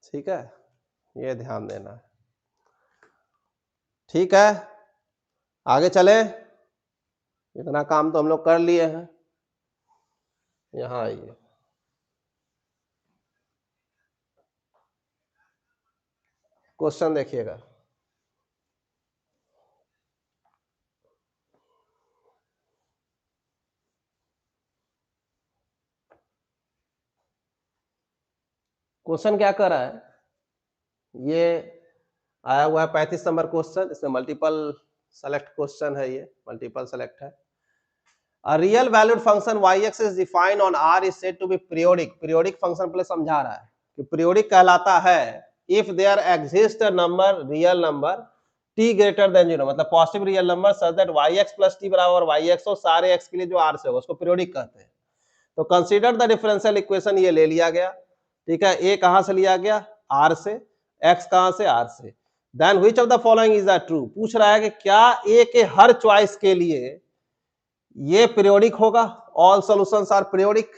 ठीक है, ये ध्यान देना है। ठीक है, आगे चले, इतना काम तो हम लोग कर लिए हैं। यहाँ आइए, क्वेश्चन देखिएगा। क्वेश्चन क्या कर रहा है? ये आया हुआ है 35 नंबर क्वेश्चन, इसमें मल्टीपल सेलेक्ट क्वेश्चन है, ये मल्टीपल सेलेक्ट है। A real valued function yx is defined on R is said to be periodic. Periodic function पहले समझा रहा है कि periodic कहलाता है if there exists a number, real number t greater than 0, मतलब positive real number such that yx plus t बराबर yx हो सारे x के लिए जो R से होगा उसको periodic कहते हैं। तो कंसीडर द डिफरेंशियल इक्वेशन, ये ले लिया गया। ठीक है, a कहां से लिया गया? R से। x कहां से? R से। Then which of the following is the true, पूछ रहा है कि क्या a के हर चॉइस के लिए ये पीरियोडिक होगा? ऑल सॉल्यूशंस आर पीरियोडिक,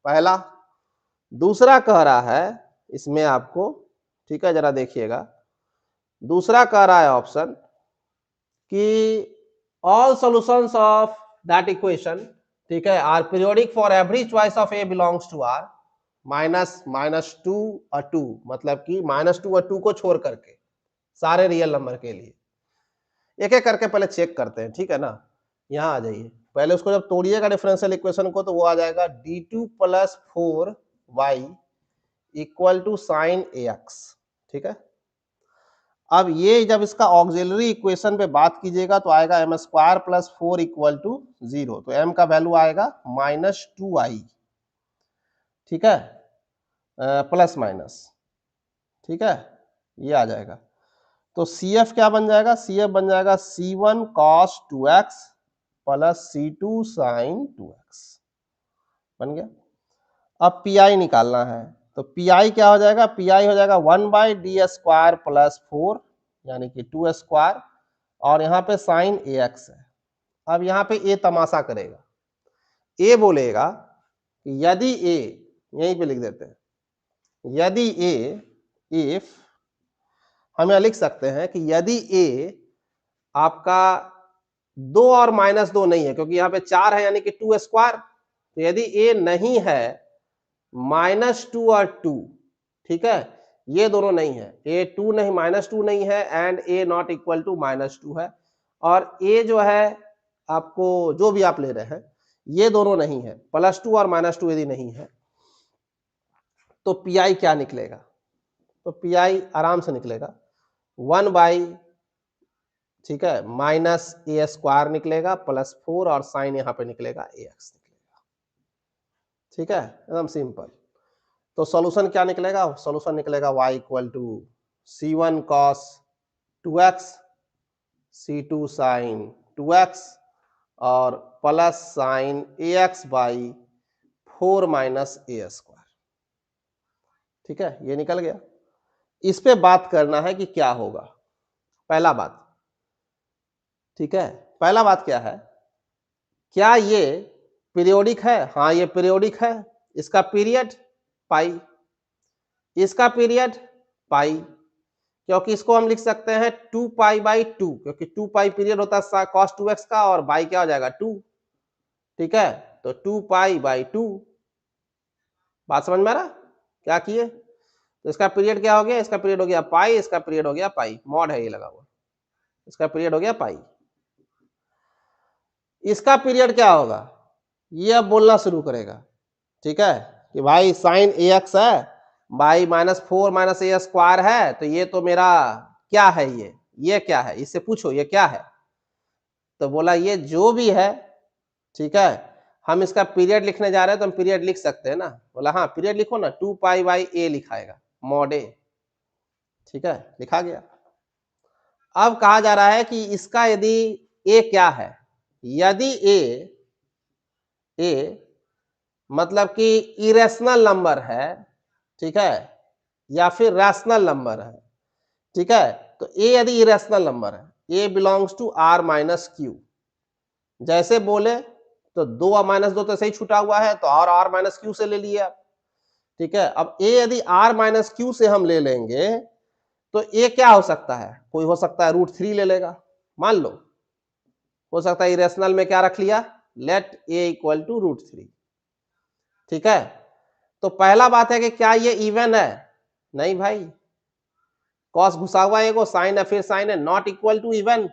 पहला। दूसरा कह रहा है इसमें आपको, ठीक है, जरा देखिएगा, दूसरा कह रहा है ऑप्शन कि all solutions of that equation, ठीक है, are periodic for every choice of a belongs to R minus 2 और 2, मतलब कि -2 और 2 को छोड़ करके सारे रियल नंबर के लिए। एक एक करके पहले चेक करते हैं, ठीक है ना। यहां आ जाइए, पहले उसको जब तोड़िएगा डिफरेंशियल इक्वेशन को तो वो आ जाएगा d2 + 4y = sin ax। ठीक है, अब ये जब इसका ऑक्सिलरी इक्वेशन पे बात कीजिएगा तो आएगा m² + 4 = 0, तो m का वैल्यू आएगा -2i। ठीक है, प्लस माइनस, ठीक है, ये आ जाएगा। तो CF क्या बन जाएगा? CF बन जाएगा C1 cos 2x + C2 sin 2x, बन गया। अब PI निकालना है, तो PI क्या हो जाएगा? PI हो जाएगा 1/d² + 4 यानी कि 2², और यहाँ पे sin AX है। अब यहाँ पे A तमाशा करेगा, A बोलेगा कि यदि A, यहीं पे लिख देते हैं, यदि A, इफ, हम यहां लिख सकते हैं कि यदि A आपका 2 और -2 नहीं है, क्योंकि यहाँ पे 4 है यानी कि 2², तो यदि A नहीं है -2 और 2, ठीक है, ये दोनों नहीं है, A 2 नहीं, -2 नहीं है, and A not equal to -2 है, और A जो है आपको जो भी आप ले रहे हैं ये दोनों नहीं है, +2 और -2 यदि नहीं है, तो PI क्या निकलेगा? तो PI आराम से निकलेगा 1/, ठीक है, -a² निकलेगा +4 और साइन यहाँ पे निकलेगा AX निकलेगा। ठीक है, एकदम सिंपल। तो सॉल्यूशन क्या निकलेगा? सॉल्यूशन निकलेगा y = C1 cos 2x C2 sin 2x और प्लस साइन AX/4 - a²। ठीक है, ये निकल गया। इस पे बात करना है कि क्या होगा, पहला बात। ठीक है, पहला बात क्या है? क्या ये पीरियोडिक है? हाँ, ये पीरियोडिक है। इसका पीरियड पाई, इसका पीरियड पाई, क्योंकि इसको हम लिख सकते हैं 2π/2, क्योंकि 2π पीरियड होता है cos 2x का, और बाई क्या हो जाएगा 2। ठीक है, तो 2π/2, बात समझ में आ रहा? क्या किए? तो इसका पीरियड क्या हो गया? इसका पीरियड हो गया पाई, इसका पीरियड हो गया पाई, मॉड है ये लगा हुआ, इसका पीरियड हो गया पाई। इसका पीरियड क्या होगा? ये अब बोलना शुरू करेगा, ठीक है, कि भाई साइन AX है बाई -4 - a² है, तो ये तो मेरा क्या है? ये क्या है? इससे पूछो ये क्या है? तो बोला ये जो भी है, ठीक है, हम इसका पीरियड लिखने जा रहे हैं तो हम पीरियड लिख सकते हैं ना, बोला हाँ पीरियड लिखो ना, 2 पाई बाई ए लिखाएगा, मॉड ए, ठीक है, लिखा गया। अब कहा जा रहा है कि इसका यदि ए क्या है, यदि ए मतलब कि इरेशनल नंबर है, ठीक है, या फिर रैशनल नंबर है, ठीक है, तो ए यदि इरेशनल नंबर है, A belongs to R minus Q, जैसे बोले तो 2 और -2 तो सही छूटा हुआ है, तो और आर माइनस क्यू से ले लिए आप, ठीक है। अब ए यदि आर माइनस क्यू से हम ले लेंगे तो ए क्या हो सकता है, कोई हो सकता है √3 ले लेगा, मान लो, हो सकता है इरेशनल में क्या रख लिया, लेट ए इक्वल टू √3, ठीक है। तो पहला बात है कि क्या ये इवन है, नहीं भाई, कॉस घुसा हुआ है, एगो साइन है, फिर साइन है, नॉट इक्वल टू इवन,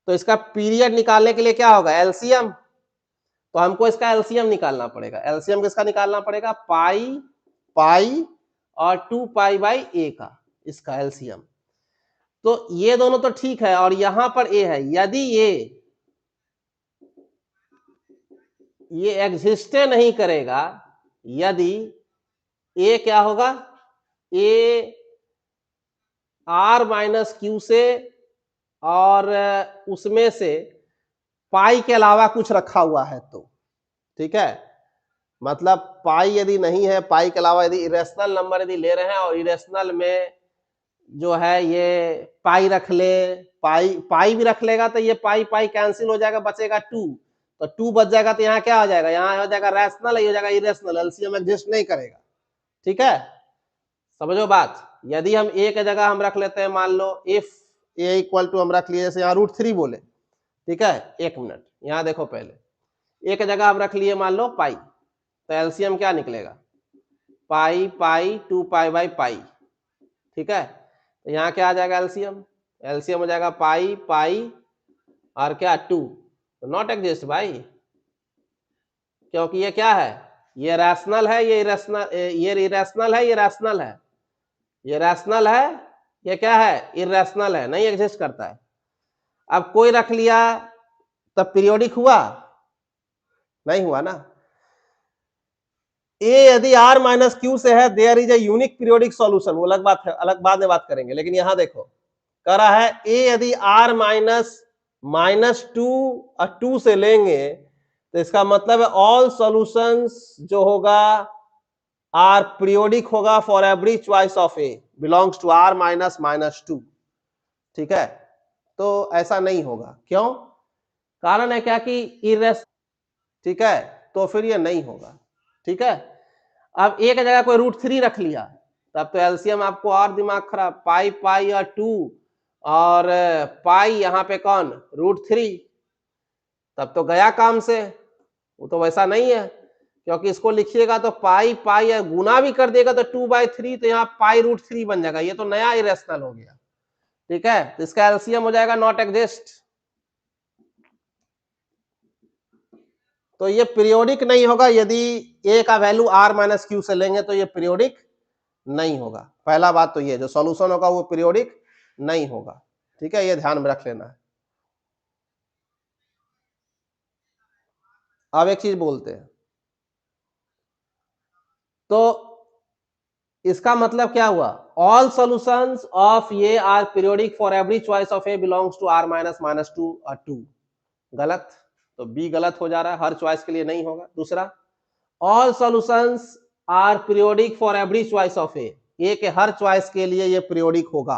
तो इसका पीरियड निकालने के लिए क्या होगा, एलसीएम, तो हमको इसका एलसीएम निकालना पड़ेगा। एलसीएम किसका निकालना पड़ेगा, पाई पाई और 2 पाई बाई ए का, इसका एलसीएम। तो ये दोनों तो ठीक है, और यहां पर ए है, यदि ये एग्जिस्टे नहीं करेगा, यदि ए क्या होगा, ए आर माइनस क्यू से और उसमें से पाई के अलावा कुछ रखा हुआ है तो, ठीक है, मतलब पाई यदि नहीं है, पाई के अलावा यदि इरेशनल नंबर यदि ले रहे हैं और इरेशनल में जो है ये पाई रख ले, पाई भी रख लेगा तो ये पाई पाई कैंसिल हो जाएगा, बचेगा 2, तो 2 बच जाएगा, तो यहाँ क्या हो जाएगा, यहाँ हो जाएगा रैशनल, ये हो जाएगा इरेशनल, एलसीएम एग्जिस्ट नहीं करेगा, ठीक है, समझो बात। यदि हम ए की जगह हम रख लेते हैं, मान लो इफ ए इक्वल टू हम रख लिए, जैसे यहाँ √3 बोले, ठीक है, 1 मिनट यहाँ देखो, पहले ए की जगह हम रख लिए मान लो पाई, तो एलसीएम क्या निकलेगा, पाई पाई 2 पाई बाई पाई, ठीक है, तो यहाँ क्या आ जाएगा एलसीएम, एलसीएम हो जाएगा पाई पाई और क्या 2, तो नॉट एग्जिस्ट भाई, क्योंकि ये क्या है, ये रैशनल है, ये इरेशनल, ये इरेशनल है, ये रैशनल है, ये रैशनल है, ये क्या है, इरेशनल है, नहीं एग्जिस्ट करता है। अब कोई रख लिया तब पीरियोडिक हुआ, नहीं हुआ ना। ए यदि आर माइनस क्यू से है, there is a unique periodic solution, वो अलग बात है, अलग बाद में बात करेंगे, लेकिन यहां देखो कह रहा है ए यदि आर -2 और 2 से लेंगे तो इसका मतलब है ऑल सॉल्यूशंस जो होगा आर पीरियोडिक होगा for every choice of a belongs to R -2, ठीक है, तो ऐसा नहीं होगा, क्यों, कारण है क्या कि इरेस, ठीक है, तो फिर ये नहीं होगा, ठीक है। अब एक जगह कोई √3 रख लिया, तब तो एलसीएम आपको और दिमाग खराब, पाई पाई और 2 और पाई यहाँ पे कौन √3, तब तो गया काम से, वो तो वैसा नहीं है, क्योंकि इसको लिखिएगा तो पाई पाई या गुना भी कर देगा तो 2/3, तो यहाँ पाई √3 बन जाएगा, ये तो नया इरेशनल हो गया, ठीक है, तो इसका एलसीएम हो जाएगा नॉट एग्जिस्ट, तो ये पीरियोडिक नहीं होगा, यदि ए का वैल्यू आर माइनस क्यू से लेंगे तो ये पीरियोडिक नहीं होगा, पहला बात तो ये जो सॉल्यूशन होगा वो पीरियोडिक नहीं होगा, ठीक है, ये ध्यान में रख लेना है। अब एक चीज बोलते हैं, तो इसका मतलब क्या हुआ, ऑल सॉल्यूशंस ऑफ ये are periodic for every choice of a belongs to R -2 और 2, गलत, तो बी गलत हो जा रहा है, हर चॉइस के लिए नहीं होगा। दूसरा, all solutions are periodic for every choice of A के हर चॉइस के लिए ये पीरियोडिक होगा,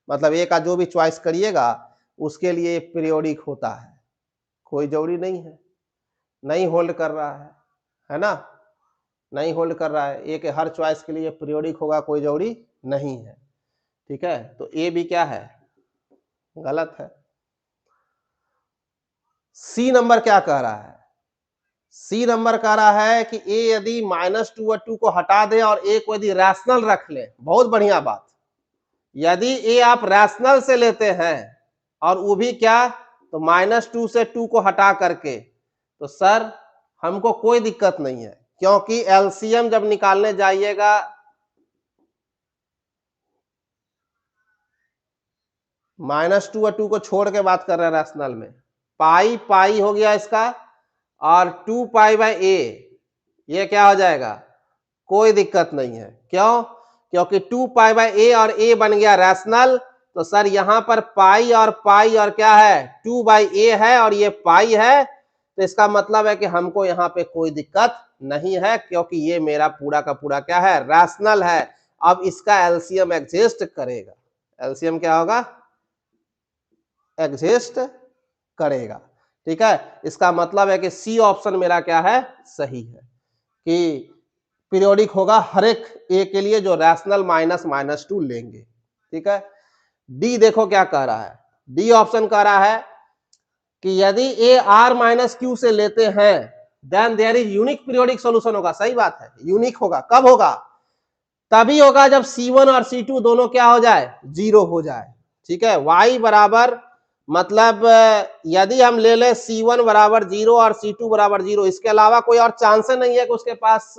मतलब ए का जो भी चॉइस करिएगा उसके लिए पीरियोडिक होता है, कोई जरूरी नहीं है, नहीं होल्ड कर रहा है ना, नहीं होल्ड कर रहा है, ए के हर चॉइस के लिए पीरियोडिक होगा, कोई जरूरी नहीं है, ठीक है, तो ए भी क्या है, गलत है। सी नंबर क्या कह रहा है, सी नंबर कह रहा है कि ए यदि -2 और 2 को हटा दे और ए को यदि रैशनल रख ले, बहुत बढ़िया बात, यदि ए आप रैशनल से लेते हैं और वो भी क्या, तो -2 से 2 को हटा करके, तो सर हमको कोई दिक्कत नहीं है, क्योंकि एलसीएम जब निकालने जाइएगा, -2 और 2 को छोड़ के बात कर रहे हैं रैशनल में, पाई पाई हो गया इसका और 2 पाई बाय ए, ये क्या हो जाएगा, कोई दिक्कत नहीं है। क्यों? क्योंकि 2 पाई बाय ए और ए बन गया रैशनल, तो सर यहां पर पाई और क्या है, 2 बाई ए है और ये पाई है, तो इसका मतलब है कि हमको यहाँ पे कोई दिक्कत नहीं है, क्योंकि ये मेरा पूरा का पूरा क्या है, रैशनल है। अब इसका एलसीएम एग्जिस्ट करेगा, एलसीएम क्या होगा, एग्जिस्ट करेगा। ठीक है, इसका मतलब है कि सी ऑप्शन मेरा क्या है, सही है, कि पीरियोडिक होगा हर एक ए के लिए जो रैशनल --2 लेंगे। ठीक है, डी देखो क्या कह रहा है, डी ऑप्शन कह रहा है कि यदि ए आर माइनस क्यू से लेते हैं then there is unique periodic solution होगा। सही बात है, यूनिक होगा, कब होगा, तभी होगा जब C1 और C2 दोनों क्या हो जाए, 0 हो जाए। ठीक है, y बराबर मतलब यदि हम ले ले C1 बराबर 0 और C2 बराबर 0, इसके अलावा कोई और चांस नहीं है कि उसके पास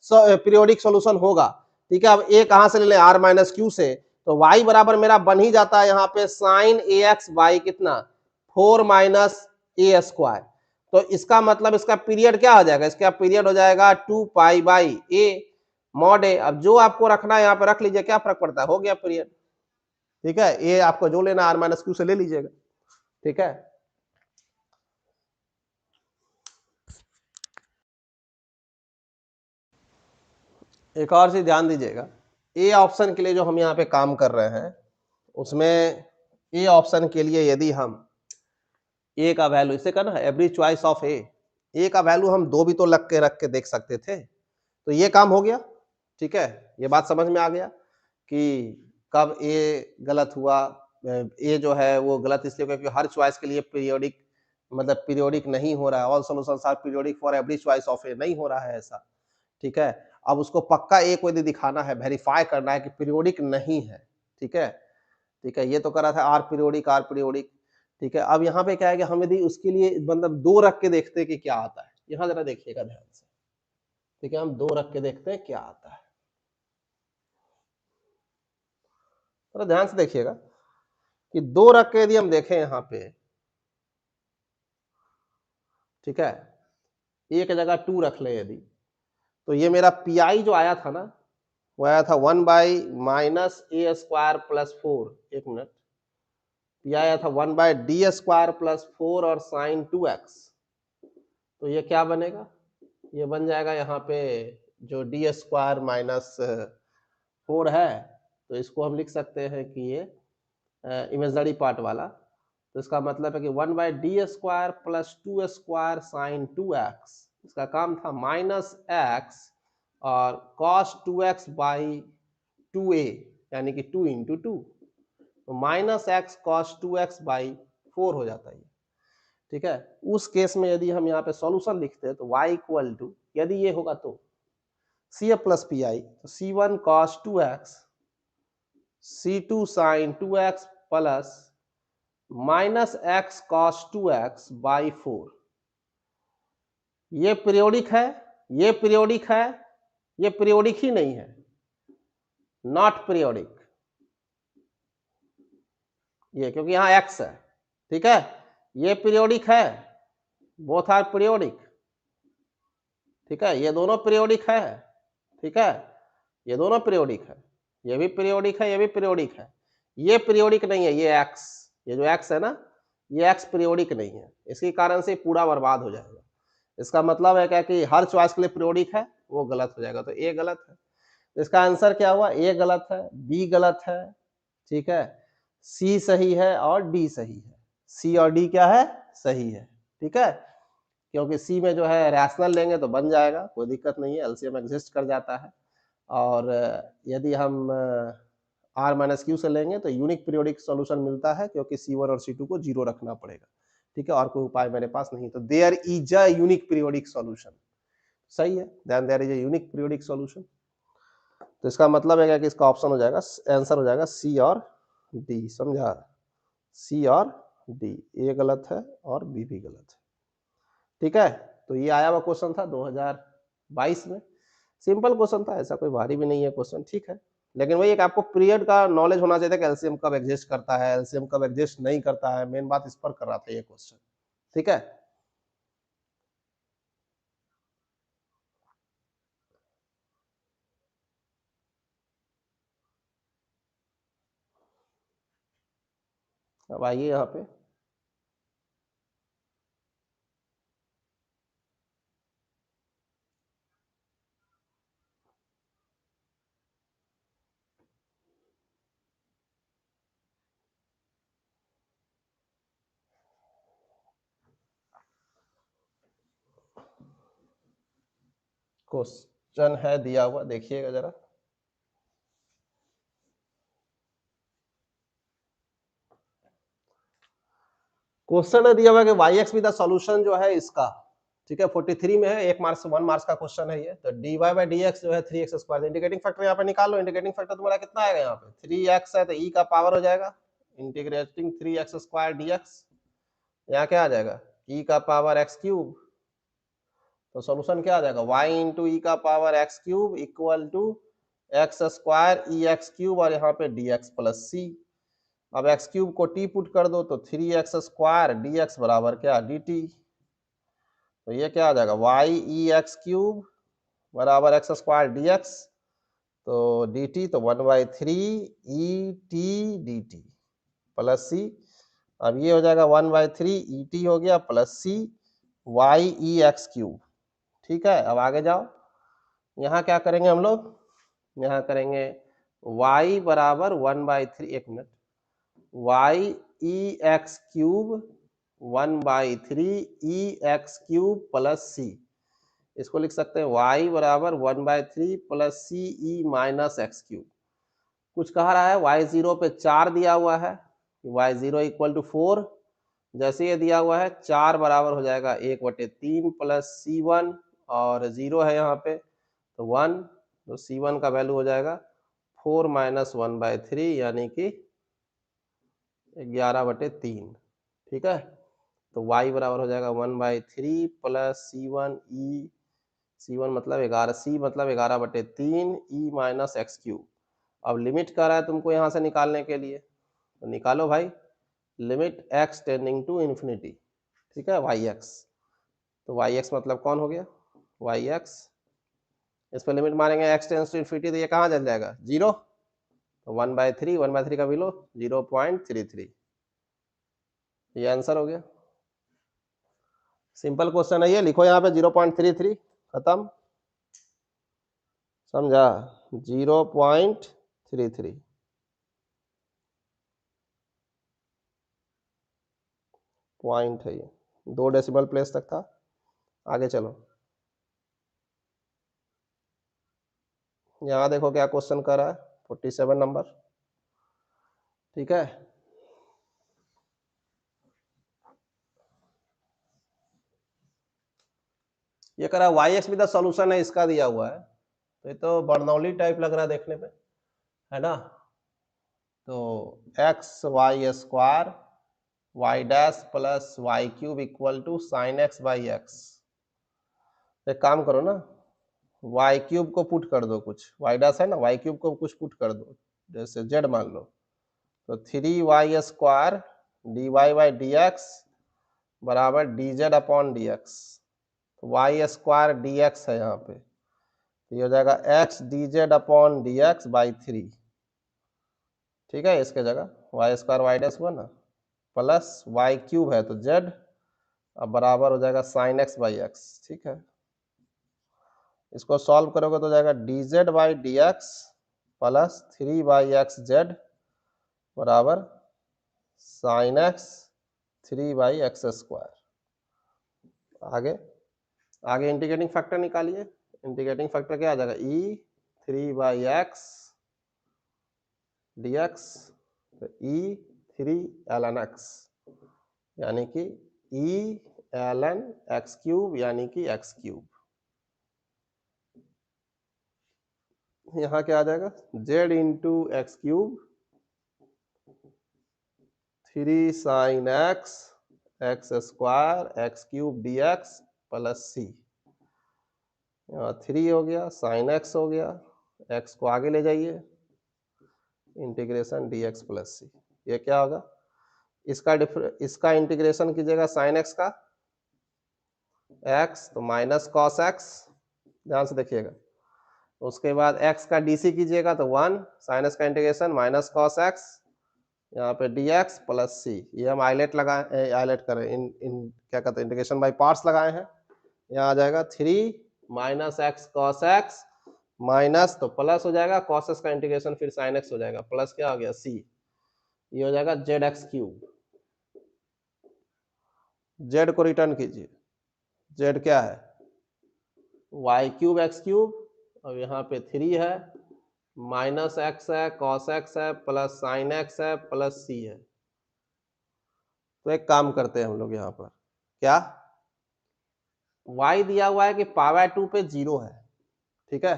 पीरियोडिक सॉल्यूशन होगा। ठीक है, अब ए कहां से ले ले, r माइनस क्यू से, तो y बराबर मेरा बन ही जाता है यहाँ पे साइन ax बाई कितना, 4 माइनस ए स्क्वायर। तो इसका मतलब इसका पीरियड क्या हो जाएगा, इसका पीरियड हो जाएगा 2 पाई बाई ए मॉड ए। अब जो आपको रखना है यहाँ पे रख लीजिए, क्या फर्क पड़ता है, हो गया पीरियड। ठीक है, ए आपको जो लेना आर माइनस क्यू से ले लीजिएगा। ठीक है, एक और चीज ध्यान दीजिएगा, ए ऑप्शन के लिए जो हम यहाँ पे काम कर रहे हैं, उसमें ए ऑप्शन के लिए यदि हम ए का वैल्यू, इसे कहना है एवरी चॉइस ऑफ ए का वैल्यू हम 2 भी तो लग के रख के देख सकते थे, तो ये काम हो गया। ठीक है, ये बात समझ में आ गया कि कब ए गलत हुआ, ए जो है वो गलत इसलिए क्योंकि हर चॉइस के लिए पीरियोडिक, मतलब पीरियोडिक नहीं हो रहा है, all solutions are periodic for every choice of A, नहीं हो रहा है ऐसा। ठीक है, अब उसको पक्का ए को यदि दिखाना है, वेरीफाई करना है कि पीरियोडिक नहीं है। ठीक है, ठीक है, ये तो कर रहा था आर पीरियोडिक, आर पीरियोडिक। ठीक है, अब यहाँ पे क्या है कि हम यदि उसके लिए मतलब 2 रख के देखते हैं कि क्या आता है, यहाँ जरा देखिएगा ध्यान से। ठीक है, हम 2 रख के देखते हैं क्या आता है, तो ध्यान से देखिएगा कि 2 रख के यदि हम देखें यहाँ पे, ठीक है, एक जगह 2 रख ले यदि, तो ये मेरा पी आई जो आया था ना, वो आया था 1 by minus A square plus 4, एक मिनट, पी आया था 1 बाई डी स्क्वायर प्लस 4 और साइन 2x, तो ये क्या बनेगा, ये बन जाएगा यहाँ पे जो डी स्क्वायर माइनस 4 है, तो इसको हम लिख सकते हैं कि ये इमेजनरी पार्ट वाला, तो इसका मतलब है कि 1 by D square plus 2 square sine 2x, इसका काम था माइनस x और cos 2x बाई 2a, यानी कि 2 इंटू 2, तो minus x cos 2x by 4 हो जाता है। ठीक है, उस केस में यदि हम यहाँ पे सॉल्यूशन लिखते हैं तो y इक्वल टू, यदि ये होगा तो C F plus P I, तो C1 cos 2x, C2 sin 2x plus minus x cos 2x by 4, ये पीरियोडिक है, ये पीरियोडिक है, ये पीरियोडिक ही नहीं है, नॉट पीरियोडिक, ये क्योंकि यहाँ x है। ठीक है, ये पीरियोडिक है, बोथ आर पीरियोडिक। ठीक है, ये दोनों पीरियोडिक है। ठीक है, ये दोनों पीरियोडिक है, ये भी पीरियोडिक है, ये भी पीरियोडिक है, ये पीरियोडिक नहीं है, ये x, ये जो x है ना, ये x पीरियोडिक नहीं है, इसके कारण से पूरा बर्बाद हो जाएगा। इसका मतलब है क्या कि हर चॉइस के लिए पीरियोडिक है, वो गलत हो जाएगा, तो ए गलत है। इसका आंसर क्या हुआ, ए गलत है, बी गलत है, ठीक है, सी सही है और डी सही है, सी और डी क्या है, सही है। ठीक है, क्योंकि सी में जो है रैशनल लेंगे तो बन जाएगा, कोई दिक्कत नहीं है, एलसीएम एग्जिस्ट कर जाता है। और यदि हम आर माइनस क्यू से लेंगे तो यूनिक पीरियोडिक सॉल्यूशन मिलता है, क्योंकि C1 और C2 को 0 रखना पड़ेगा। ठीक है, और कोई उपाय मेरे पास नहीं, तो there is a unique periodic solution, सही है, then there is a unique periodic solution. तो इसका मतलब है कि इसका ऑप्शन हो जाएगा, आंसर हो जाएगा सी और डी, समझा, सी और डी, ए गलत है और बी भी गलत है। ठीक है, तो ये आया हुआ क्वेश्चन था 2022 में, सिंपल क्वेश्चन था, ऐसा कोई भारी भी नहीं है क्वेश्चन। ठीक है, लेकिन वही एक आपको पीरियड का नॉलेज होना चाहिए था कि एलसीएम कब एग्जिस्ट करता है, एलसीएम कब एग्जिस्ट नहीं करता है, मेन बात इस पर कर रहा था ये क्वेश्चन। ठीक है, अब आइए यहाँ पे, क्वेश्चन है दिया हुआ, देखिएगा जरा। क्वेश्चन है दिया हुआ कि y x with the solution जो है इसका, ठीक है, 43 में है, 1 मार्क्स का क्वेश्चन है ये। तो dy बाई डी एक्स जो है 3x स्क्वायर, इंटीग्रेटिंग फैक्टर यहाँ पे निकाल लो। इंटीग्रेटिंग फैक्टर तुम्हारा कितना आएगा यहाँ पे, 3x है तो e का पावर हो जाएगा, इंटीग्रेटिंग 3x स्क्वायर dx, यहाँ क्या आ जाएगा, e का पावर x क्यूब। तो सॉल्यूशन क्या आ जाएगा, y इंटू ई का power x cube equal to x square e x cube, और यहाँ पे dx प्लस c। अब x क्यूब को t पुट कर दो तो 3x स्क्वायर dx बराबर क्या, dt। तो ये क्या आ जाएगा, y ई एक्स क्यूब बराबर एक्स स्क्वायर dx, तो dt तो 1/3 E T D T plus c। अब ये हो जाएगा 1/3 ई टी हो गया प्लस c y ई एक्स क्यूब। ठीक है, अब आगे जाओ, यहाँ क्या करेंगे हम लोग, यहाँ करेंगे y बराबर 1/3, एक मिनट, y ई एक्स क्यूब 1/3 ई एक्स क्यूब प्लस c। इसको लिख सकते हैं y बराबर 1/3 प्लस सी ई माइनस एक्स क्यूब। कुछ कह रहा है y0 पे 4 दिया हुआ है, y0 इक्वल टू 4, जैसे ये दिया हुआ है 4 बराबर हो जाएगा 1/3 प्लस c1, और 0 है यहाँ पे तो 1, तो c1 का वैल्यू हो जाएगा 4 माइनस 1/3 यानी कि 11/3। ठीक है, तो y बराबर हो जाएगा 1/3 प्लस c1 ई, c1 मतलब 11, c मतलब 11/3 ई माइनस एक्स क्यूब। अब लिमिट कर रहा है तुमको यहाँ से निकालने के लिए, तो निकालो भाई, limit x tending to infinity, ठीक है, वाई एक्स। तो वाई एक्स मतलब कौन हो गया, वाई एक्स, इस पर लिमिट मारेंगे x टेंड्स टू इन्फिनिटी, तो ये कहाँ चल जाएगा, 0, तो 1/3 का वैल्यू 0.33, ये आंसर हो गया। सिंपल क्वेश्चन है ये, लिखो यहाँ पे 0.33, खत्म, समझा, 0.33 पॉइंट है ये, 2 डेसिमल प्लेस तक था। आगे चलो, यहाँ देखो क्या क्वेश्चन कर रहा है, 47 नंबर, ठीक है। ये कह रहा है वाई एक्स भी द सोल्यूशन है, इसका दिया हुआ है, तो ये तो बर्नौली टाइप लग रहा है देखने में, है ना। तो x y square y dash plus y cube equal to sine x by x. एक काम करो ना, वाई क्यूब को पुट कर दो, कुछ वाई डैश है ना, वाई क्यूब को कुछ पुट कर दो, जैसे जेड मान लो, तो 3y square D Y by D X बराबर D Z upon D X. तो वाई स्क्वायर डी एक्स है यहाँ पे, तो ये हो जाएगा X D Z upon D X by 3, ठीक है, इसके जगह वाई स्क्वायर वाई डैश हुआ ना, प्लस वाई क्यूब है तो जेड, अब बराबर हो जाएगा साइन एक्स बाई एक्स। ठीक है, इसको सॉल्व करोगे तो जाएगा D Z by D X plus 3/x Z बराबर साइन एक्स 3/x स्क्वायर। आगे आगे इंटीग्रेटिंग फैक्टर निकालिए, इंटीग्रेटिंग फैक्टर क्या आ जाएगा, ई 3/x dx, तो ई 3ln x, यानी कि ई ln x क्यूब यानी कि x क्यूब। यहाँ क्या आ जाएगा, z into X cube 3 sine X X square X cube D X plus C, 3 हो गया, साइन एक्स हो गया, एक्स को आगे ले जाइए, इंटीग्रेशन डी एक्स प्लस सी। ये क्या होगा, इसका इंटीग्रेशन कीजिएगा साइन एक्स का, एक्स तो माइनस कॉस एक्स, ध्यान से देखिएगा, उसके बाद x का dc कीजिएगा तो 1, साइन एक्स का इंटीग्रेशन माइनस कॉस एक्स यहाँ पे dx प्लस सी, ये हम आइलेट लगाए, आइलेट करें, इन क्या कहते हैं, इंटीग्रेशन बाय पार्ट्स लगाए हैं। यहाँ आ जाएगा 3 minus x cos x minus, तो प्लस हो जाएगा कॉस एक्स का इंटीग्रेशन फिर साइन एक्स हो जाएगा, प्लस क्या हो गया सी, ये हो जाएगा जेड एक्स क्यूब। जेड को रिटर्न कीजिए, जेड क्या है वाई क्यूब एक्स क्यूब, अब यहाँ पे 3 है, माइनस एक्स है, कॉस एक्स है, प्लस साइन एक्स है, प्लस सी है। तो एक काम करते हैं हम लोग यहाँ पर, क्या y दिया हुआ है कि पावर 2 पे 0 है, ठीक है,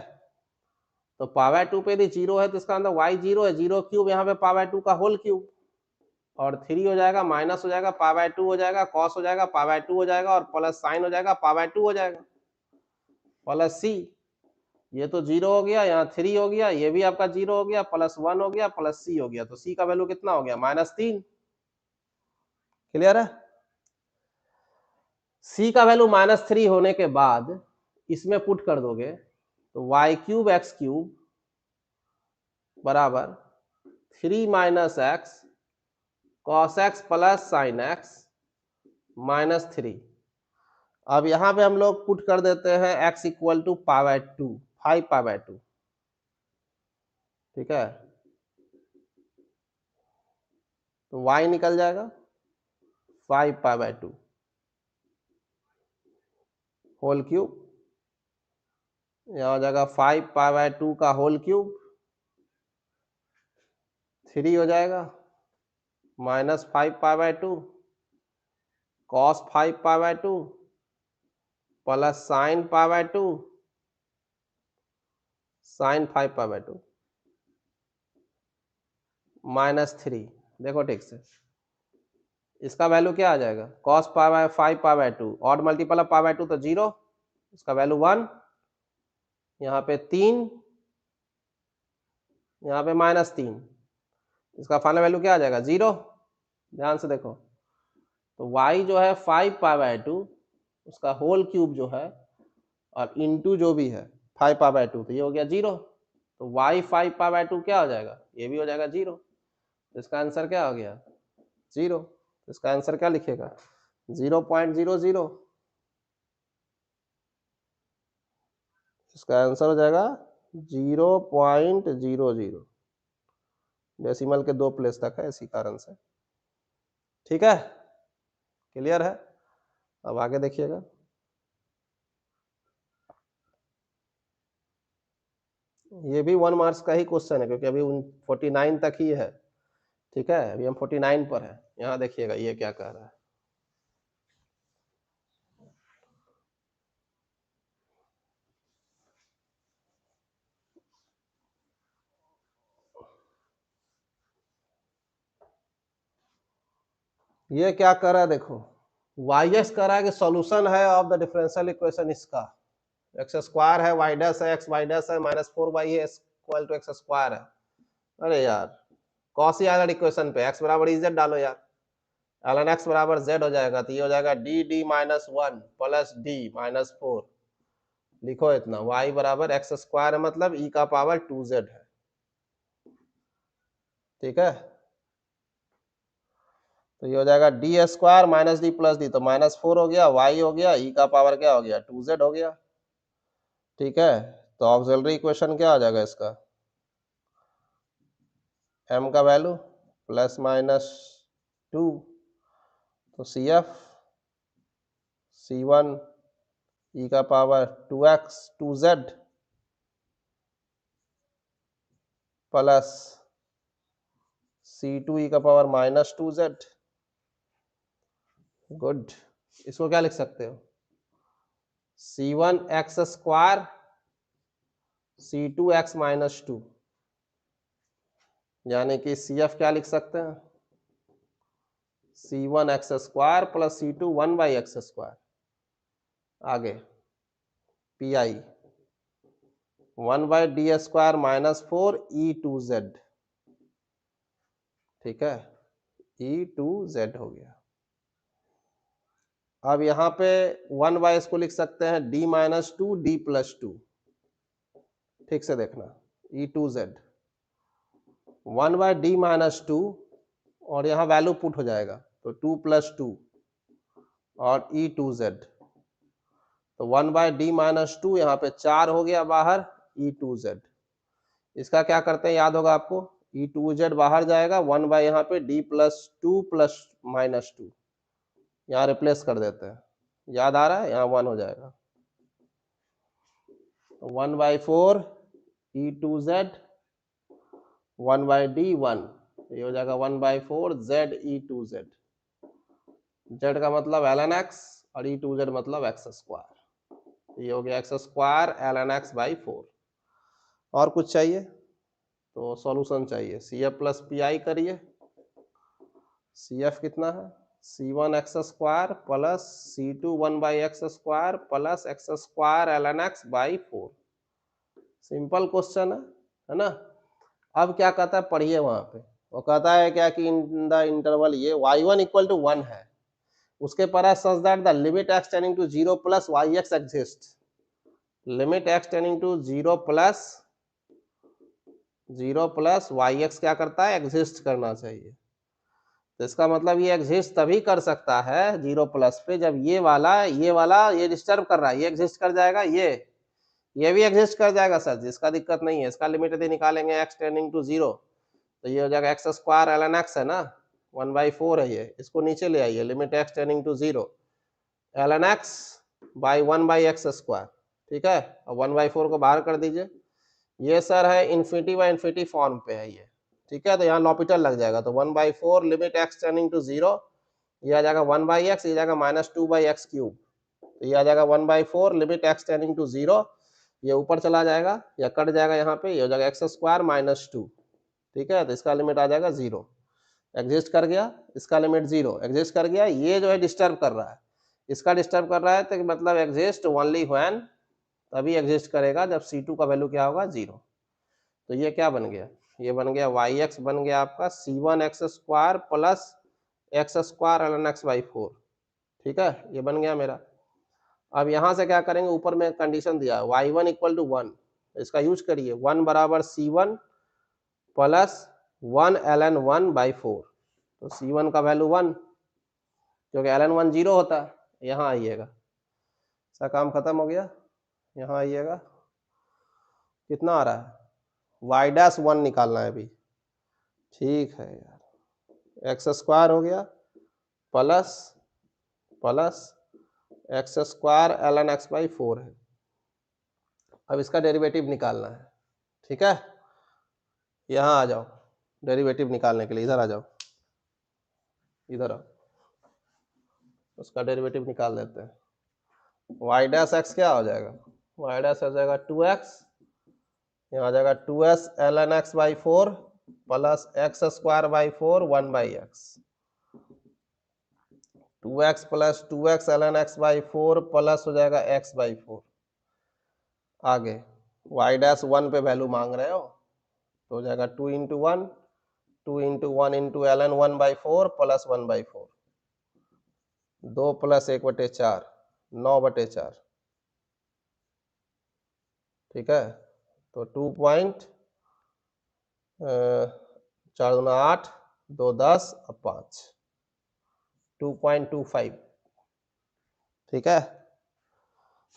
तो पावर 2 पे यदि 0 है तो इसका अंदर y 0 है, 0 क्यूब यहाँ पे पावर 2 का होल क्यूब, और 3 हो जाएगा, माइनस हो जाएगा, पावर 2 हो जाएगा, कॉस हो जाएगा, पावर 2 हो जाएगा, और प्लस साइन हो जाएगा, पावर 2 हो जाएगा, प्लस सी, ये तो 0 हो गया, यहाँ 3 हो गया, ये भी आपका 0 हो गया, प्लस 1 हो गया, प्लस सी हो गया, तो सी का वैल्यू कितना हो गया -3। क्लियर है? सी का वैल्यू -3 होने के बाद इसमें पुट कर दोगे तो वाई क्यूब एक्स क्यूब बराबर 3 minus x cos x plus sine x -3। अब यहां पे हम लोग पुट कर देते हैं x equal to power 2, 5 power 2, ठीक है, तो y निकल जाएगा 5 पावर 2 होल क्यूब, यहाँ हो जाएगा 5 पावर 2 का होल क्यूब, 3 हो जाएगा, -5 power 2 cos 5 power 2 plus sine power 2 sine 5 power 2 -3। देखो ठीक से, इसका वैल्यू क्या आ जाएगा, cos power 5 power 2 odd multiple of power 2 तो 0, इसका वैल्यू 1, यहाँ पे 3, यहाँ पे -3, इसका फाइनल वैल्यू क्या आ जाएगा 0। ध्यान से देखो, तो y जो है 5 पावर 2 उसका होल क्यूब जो है और इनटू जो भी है 5 पावर 2, तो ये हो गया 0, तो y 5 पावर 2 क्या हो जाएगा, ये भी हो जाएगा 0, तो इसका आंसर क्या हो गया 0। तो इसका आंसर क्या लिखेगा 0.00, इसका आंसर हो जाएगा 0.00, डेसिमल के 2 प्लेस तक है इसी कारण से, ठीक है, क्लियर है। अब आगे देखिएगा, ये भी 1 मार्क्स का ही क्वेश्चन है क्योंकि अभी 49 तक ही है, ठीक है, अभी हम 49 पर है। यहाँ देखिएगा ये क्या कह रहा है, ये क्या कर रहा है देखो, वाई कह रहा है कि सॉल्यूशन है ऑफ द डिफरेंशियल इक्वेशन इसका, एक्स स्क्वायर है, वाई डैश है, एक्स वाई डैश है, -4y है इक्वल टू एक्स स्क्वायर है। अरे यार कौन सी आएगा इक्वेशन पे, x बराबर इजेड डालो यार, ln x बराबर z हो जाएगा, तो ये हो जाएगा d(-1) प्लस d-4, लिखो इतना, y बराबर एक्स स्क्वायर है मतलब e का पावर 2z है, ठीक है, तो ये हो जाएगा D square minus D plus D, तो -4 हो गया, y हो गया, e का पावर क्या हो गया 2z हो गया, ठीक है, तो ऑक्सिलरी इक्वेशन क्या हो जाएगा इसका, m का वैल्यू ±2, तो CF C1 e का power 2x 2z plus C2 e का पावर -2z। गुड, इसको क्या लिख सकते हो, C1 x square C2 x -2, यानी कि CF क्या लिख सकते हैं, C1 x square plus C2 1/x square, आगे PI 1/d स्क्वायर -4 E2z, ठीक है, E2z हो गया। अब यहाँ पे 1/, इसको लिख सकते हैं d-2 d+2, ठीक से देखना, E2z 1/d-2 और यहाँ वैल्यू पुट हो जाएगा, तो 2 + 2 और e2z, तो 1/d - 2, यहाँ पे 4 हो गया बाहर, e2z। इसका क्या करते हैं, याद होगा आपको, e2z बाहर जाएगा, 1 बाय यहाँ पे d + 2 + -2, यहाँ रिप्लेस कर देते हैं, याद आ रहा है, यहाँ 1 हो जाएगा, 1/4 e2z, 1/d 1, ये हो जाएगा 1/4 z e2z। z का मतलब ln x और e2z मतलब x², ये हो गया x² ln x/4। और कुछ चाहिए तो सॉल्यूशन चाहिए, CF + PI करिए, CF कितना है, C1x² + C2 1/x² + x² ln x/4। Simple question है ना। अब क्या कहता है, पढ़िए वहां पे, वो कहता है क्या कि इन द इंटरवल ये y1 = 1 है, उसके पर है such that the limit x tending to 0 + yx exist, limit x tending to 0 + yx क्या करता है, एग्जिस्ट करना चाहिए। तो इसका मतलब ये एग्जिस्ट तभी कर सकता है 0+ पे जब ये वाला ये डिस्टर्ब कर रहा है, ये एग्जिस्ट कर जाएगा, ये भी एग्जिस्ट कर जाएगा सर, जिसका दिक्कत नहीं है। इसका लिमिट यदि निकालेंगे x टेंडिंग टू 0, तो ये हो जाएगा x² ln x है ना, 1/4 है ये, इसको नीचे ले आइए, limit x tending to 0 ln x/1 x², ठीक है, और 1/4 को बाहर कर दीजिए। ये सर है इन्फिनिटी फॉर्म पे है ये, ठीक है, तो यहाँ लॉपिटल लग जाएगा, तो 1/4 लिमिट x टेंडिंग टू 0, ये आ जाएगा 1/x, ये जाएगा -2/x³, तो ये आ जाएगा 1/4 लिमिट x टेंडिंग टू 0, ये ऊपर चला जाएगा या कट जाएगा, यहाँ पे ये हो जाएगा x² - 2, ठीक है, तो इसका लिमिट आ जाएगा 0, एग्जिस्ट कर गया, इसका लिमिट 0 एग्जिस्ट कर गया। ये जो है डिस्टर्ब कर रहा है, इसका डिस्टर्ब कर रहा है, तो मतलब एग्जिस्ट ओनली व्हेन, तभी एग्जिस्ट करेगा जब C2 का वैल्यू क्या होगा, 0। तो ये क्या बन गया, ये बन गया yx बन गया आपका C1x² + x² ln x/4, ठीक है, ये बन गया मेरा। अब यहाँ से क्या करेंगे, ऊपर में कंडीशन दिया है y1 = 1, इसका यूज करिए, 1 = C1 + 1 ln 1/4, तो C1 का वैल्यू 1, क्योंकि ln 1 0 होता है। यहाँ आइएगा, इसका काम खत्म हो गया, यहाँ आइएगा, कितना आ रहा है, y'1 निकालना है अभी, ठीक है यार, x² हो गया प्लस x² ln x/4 है। अब इसका डेरिवेटिव निकालना है, ठीक है, यहाँ आ जाओ, डेरिवेटिव निकालने के लिए इधर आ जाओ, इधर आओ, उसका डेरिवेटिव निकाल देते हैं। y' क्या हो जाएगा, y' हो जाएगा 2x, यहाँ आ जाएगा 2s ln x/4 plus x²/4 1/x, 2x + 2x ln x/4 plus हो जाएगा x/4। आगे y'1 पे वैल्यू मांग रहे हो, तो हो जाएगा 2 × 1 2 × 1 × ln 1/4 प्लस 1/4, 2 + 1/4 9/4, ठीक है, तो 4 दूना 8, 2 10 और 5, 2.25, ठीक है,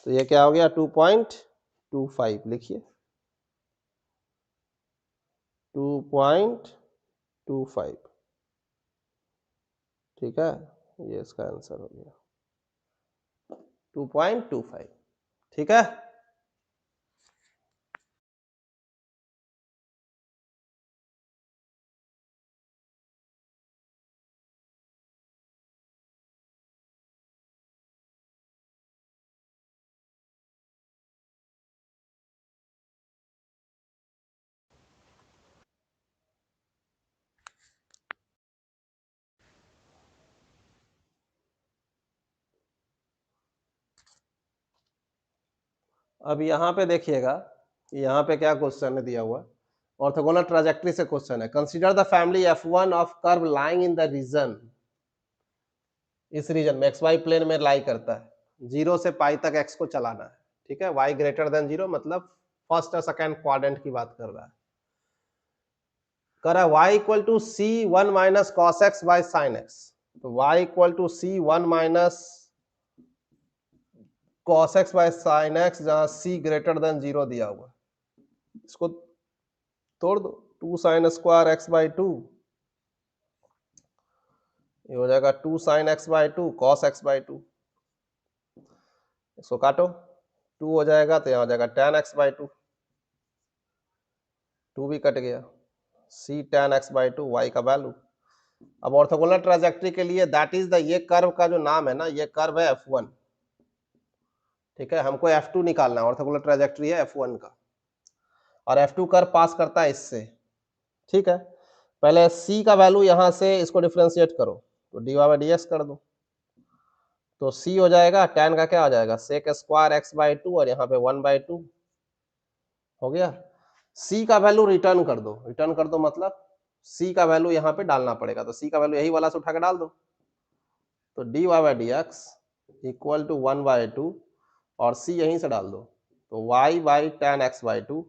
तो ये क्या हो गया, 2.25 लिखिए, 2.25, ठीक है, ये इसका आंसर हो गया 2.25, ठीक है। अब यहाँ पे देखिएगा, यहाँ पे क्या क्वेश्चन है दिया हुआ, ऑर्थोगोनल ट्राजेक्टरी से क्वेश्चन है, consider the family f1 of curve lying in the region, इस रीजन में xy प्लेन में लाई करता है, 0 से पाई तक x को चलाना है, ठीक है, y > 0 मतलब फर्स्ट और सेकंड क्वाड्रेंट की बात कर रहा है। कह रहा है y equal to c 1 minus cos x by sine x, तो y equal to c 1 minus cos x by sine x, जहां c ग्रेटर देन 0 दिया हुआ, इसको तोड़ दो, 2 साइन स्क्वायर एक्स बाई 2, ये हो जाएगा 2 sine x by 2 cos x by 2, इसको काटो, 2 हो जाएगा तो यहाँ हो जाएगा tan x बाई 2, 2 भी कट गया, c tan x by 2 y का वैल्यू। अब ऑर्थोगोनल ट्रांजैक्टरी के लिए दैट इज द, ये कर्व का जो नाम है ना, ये कर्व है f1, ठीक है, हमको f2 निकालना है, ऑर्थोगोनल ट्रांजैक्टरी है f1 का, और f2 कर्व पास करता है इससे, ठीक है। पहले c का वैल्यू यहां से इसको डिफरेंशिएट करो, तो dy बाई dx कर दो, तो c हो जाएगा tan का क्या हो जाएगा sec स्क्वायर x बाई 2 और यहाँ पे 1 बाई 2 हो गया। c का वैल्यू रिटर्न कर दो, रिटर्न कर दो मतलब c का वैल्यू यहाँ पे डालना पड़ेगा, तो c का वैल्यू यही वाला से उठा के डाल दो, तो dy by dx equal to 1 by 2 और c यहीं से डाल दो, तो y by tan x by 2,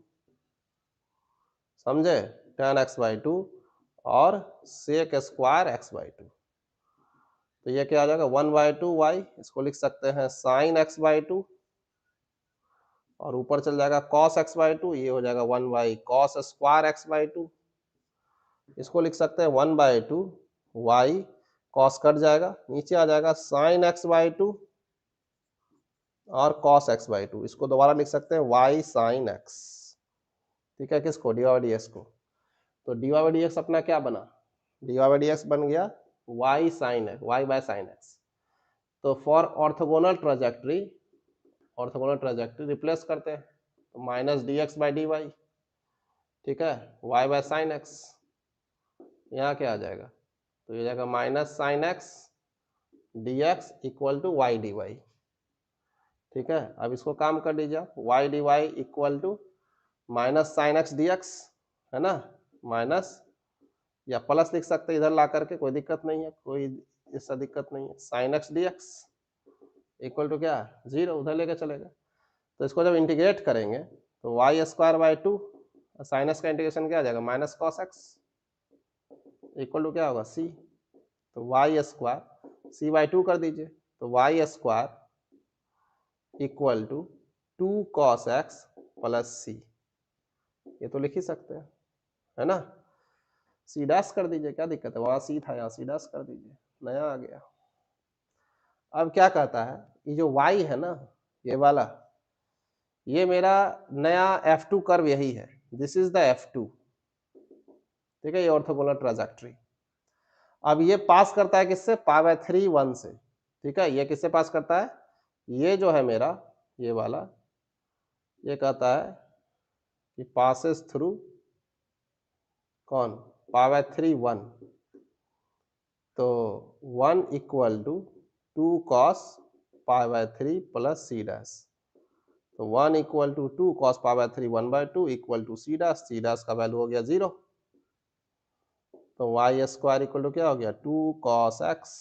समझे, tan x बाई 2 और sec स्क्वायर x बाई 2, तो ये क्या आ जाएगा 1 बाई 2 y, इसको लिख सकते हैं साइन x बाई 2, और ऊपर चल जाएगा cos x बाई 2, ये हो जाएगा 1 by cos square x by 2, इसको लिख सकते हैं 1 बाई 2 y, cos कट जाएगा, नीचे आ जाएगा साइन x बाई 2 और cos x बाई 2, इसको दोबारा लिख सकते हैं y साइन x, ठीक है, किसको dy बाई dx को, तो dy बाई dx अपना क्या बना, dy बाई dx बन गया y sine x, y by sine x। तो for orthogonal trajectory, orthogonal trajectory replace करते हैं, तो माइनस dx बाई dy, ठीक है, y बाय साइन x, यहाँ क्या आ जाएगा, तो ये जाएगा minus sine x dx equal to y dy, ठीक है। अब इसको काम कर लीजिए आप, y dy equal to minus sine x dx, है ना, माइनस या प्लस लिख सकते हैं इधर ला करके, कोई दिक्कत नहीं है, कोई ऐसा दिक्कत नहीं है, sine x dx equal to क्या 0, उधर लेके चलेगा, तो इसको जब इंटीग्रेट करेंगे तो Y square by 2, sine x का इंटीग्रेशन क्या आ जाएगा minus cos x equal to क्या होगा c, तो वाई स्क्वायर c बाई 2 कर दीजिए, तो Y square equal to 2 cos x plus c, ये तो लिख ही सकते हैं, है ना, c डैश कर दीजिए, क्या दिक्कत है, वहां c था यहाँ c डैश कर दीजिए, नया आ गया। अब क्या कहता है, ये जो y है ना, ये वाला, ये मेरा नया f2 कर्व यही है, दिस इज द f2, ठीक है, ये ऑर्थोगोनल ट्रांजैक्टरी। अब ये पास करता है किससे, पाई बाय 3 1 से, ठीक है, ये किससे पास करता है, ये जो है मेरा ये वाला, ये कहता है कि पासेस थ्रू कौन, पाई बाय 3 1, तो 1 equal to 2 cos pi by 3 plus c dash, तो 1 equal to 2 cos pi by 3 1 by 2 equal to c dash का वैल्यू हो गया 0, तो वाई स्क्वायर इक्वल टू क्या हो गया 2 कॉस एक्स,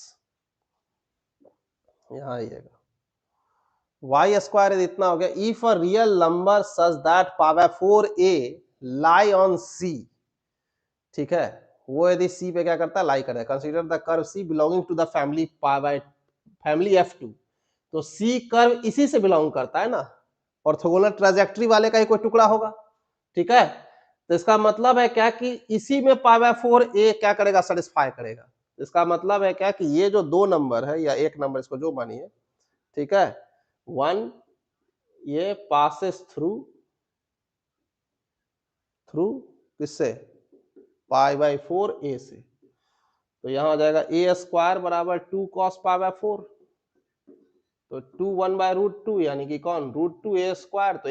यहाँ आइएगा वाई स्क्वायर इतना हो गया, if a real number such that power 4a lie on C, ठीक है, वो यदि सी पे क्या करता है लाई करता है, consider the curve c belonging to the family family f2, तो सी कर्व इसी से बिलोंग करता है ना, ऑर्थोगोनल ट्रांजैक्टरी वाले का ही कोई टुकड़ा होगा, ठीक है, तो इसका मतलब है क्या कि इसी में पावर 4a क्या करेगा सेटिस्फाई करेगा, इसका मतलब है क्या कि ये जो दो नंबर है या एक नंबर इसको जो मानिए, ठीक है, 1 ये पासेस थ्रू किससे पाई बाई 4a से, तो यहां हो जाएगा a स्क्वायर बराबर 2 कॉस पाई बाय 4, तो 2 1 बाय रूट 2 यानी कि कौन रूट 2 a स्क्वायर, तो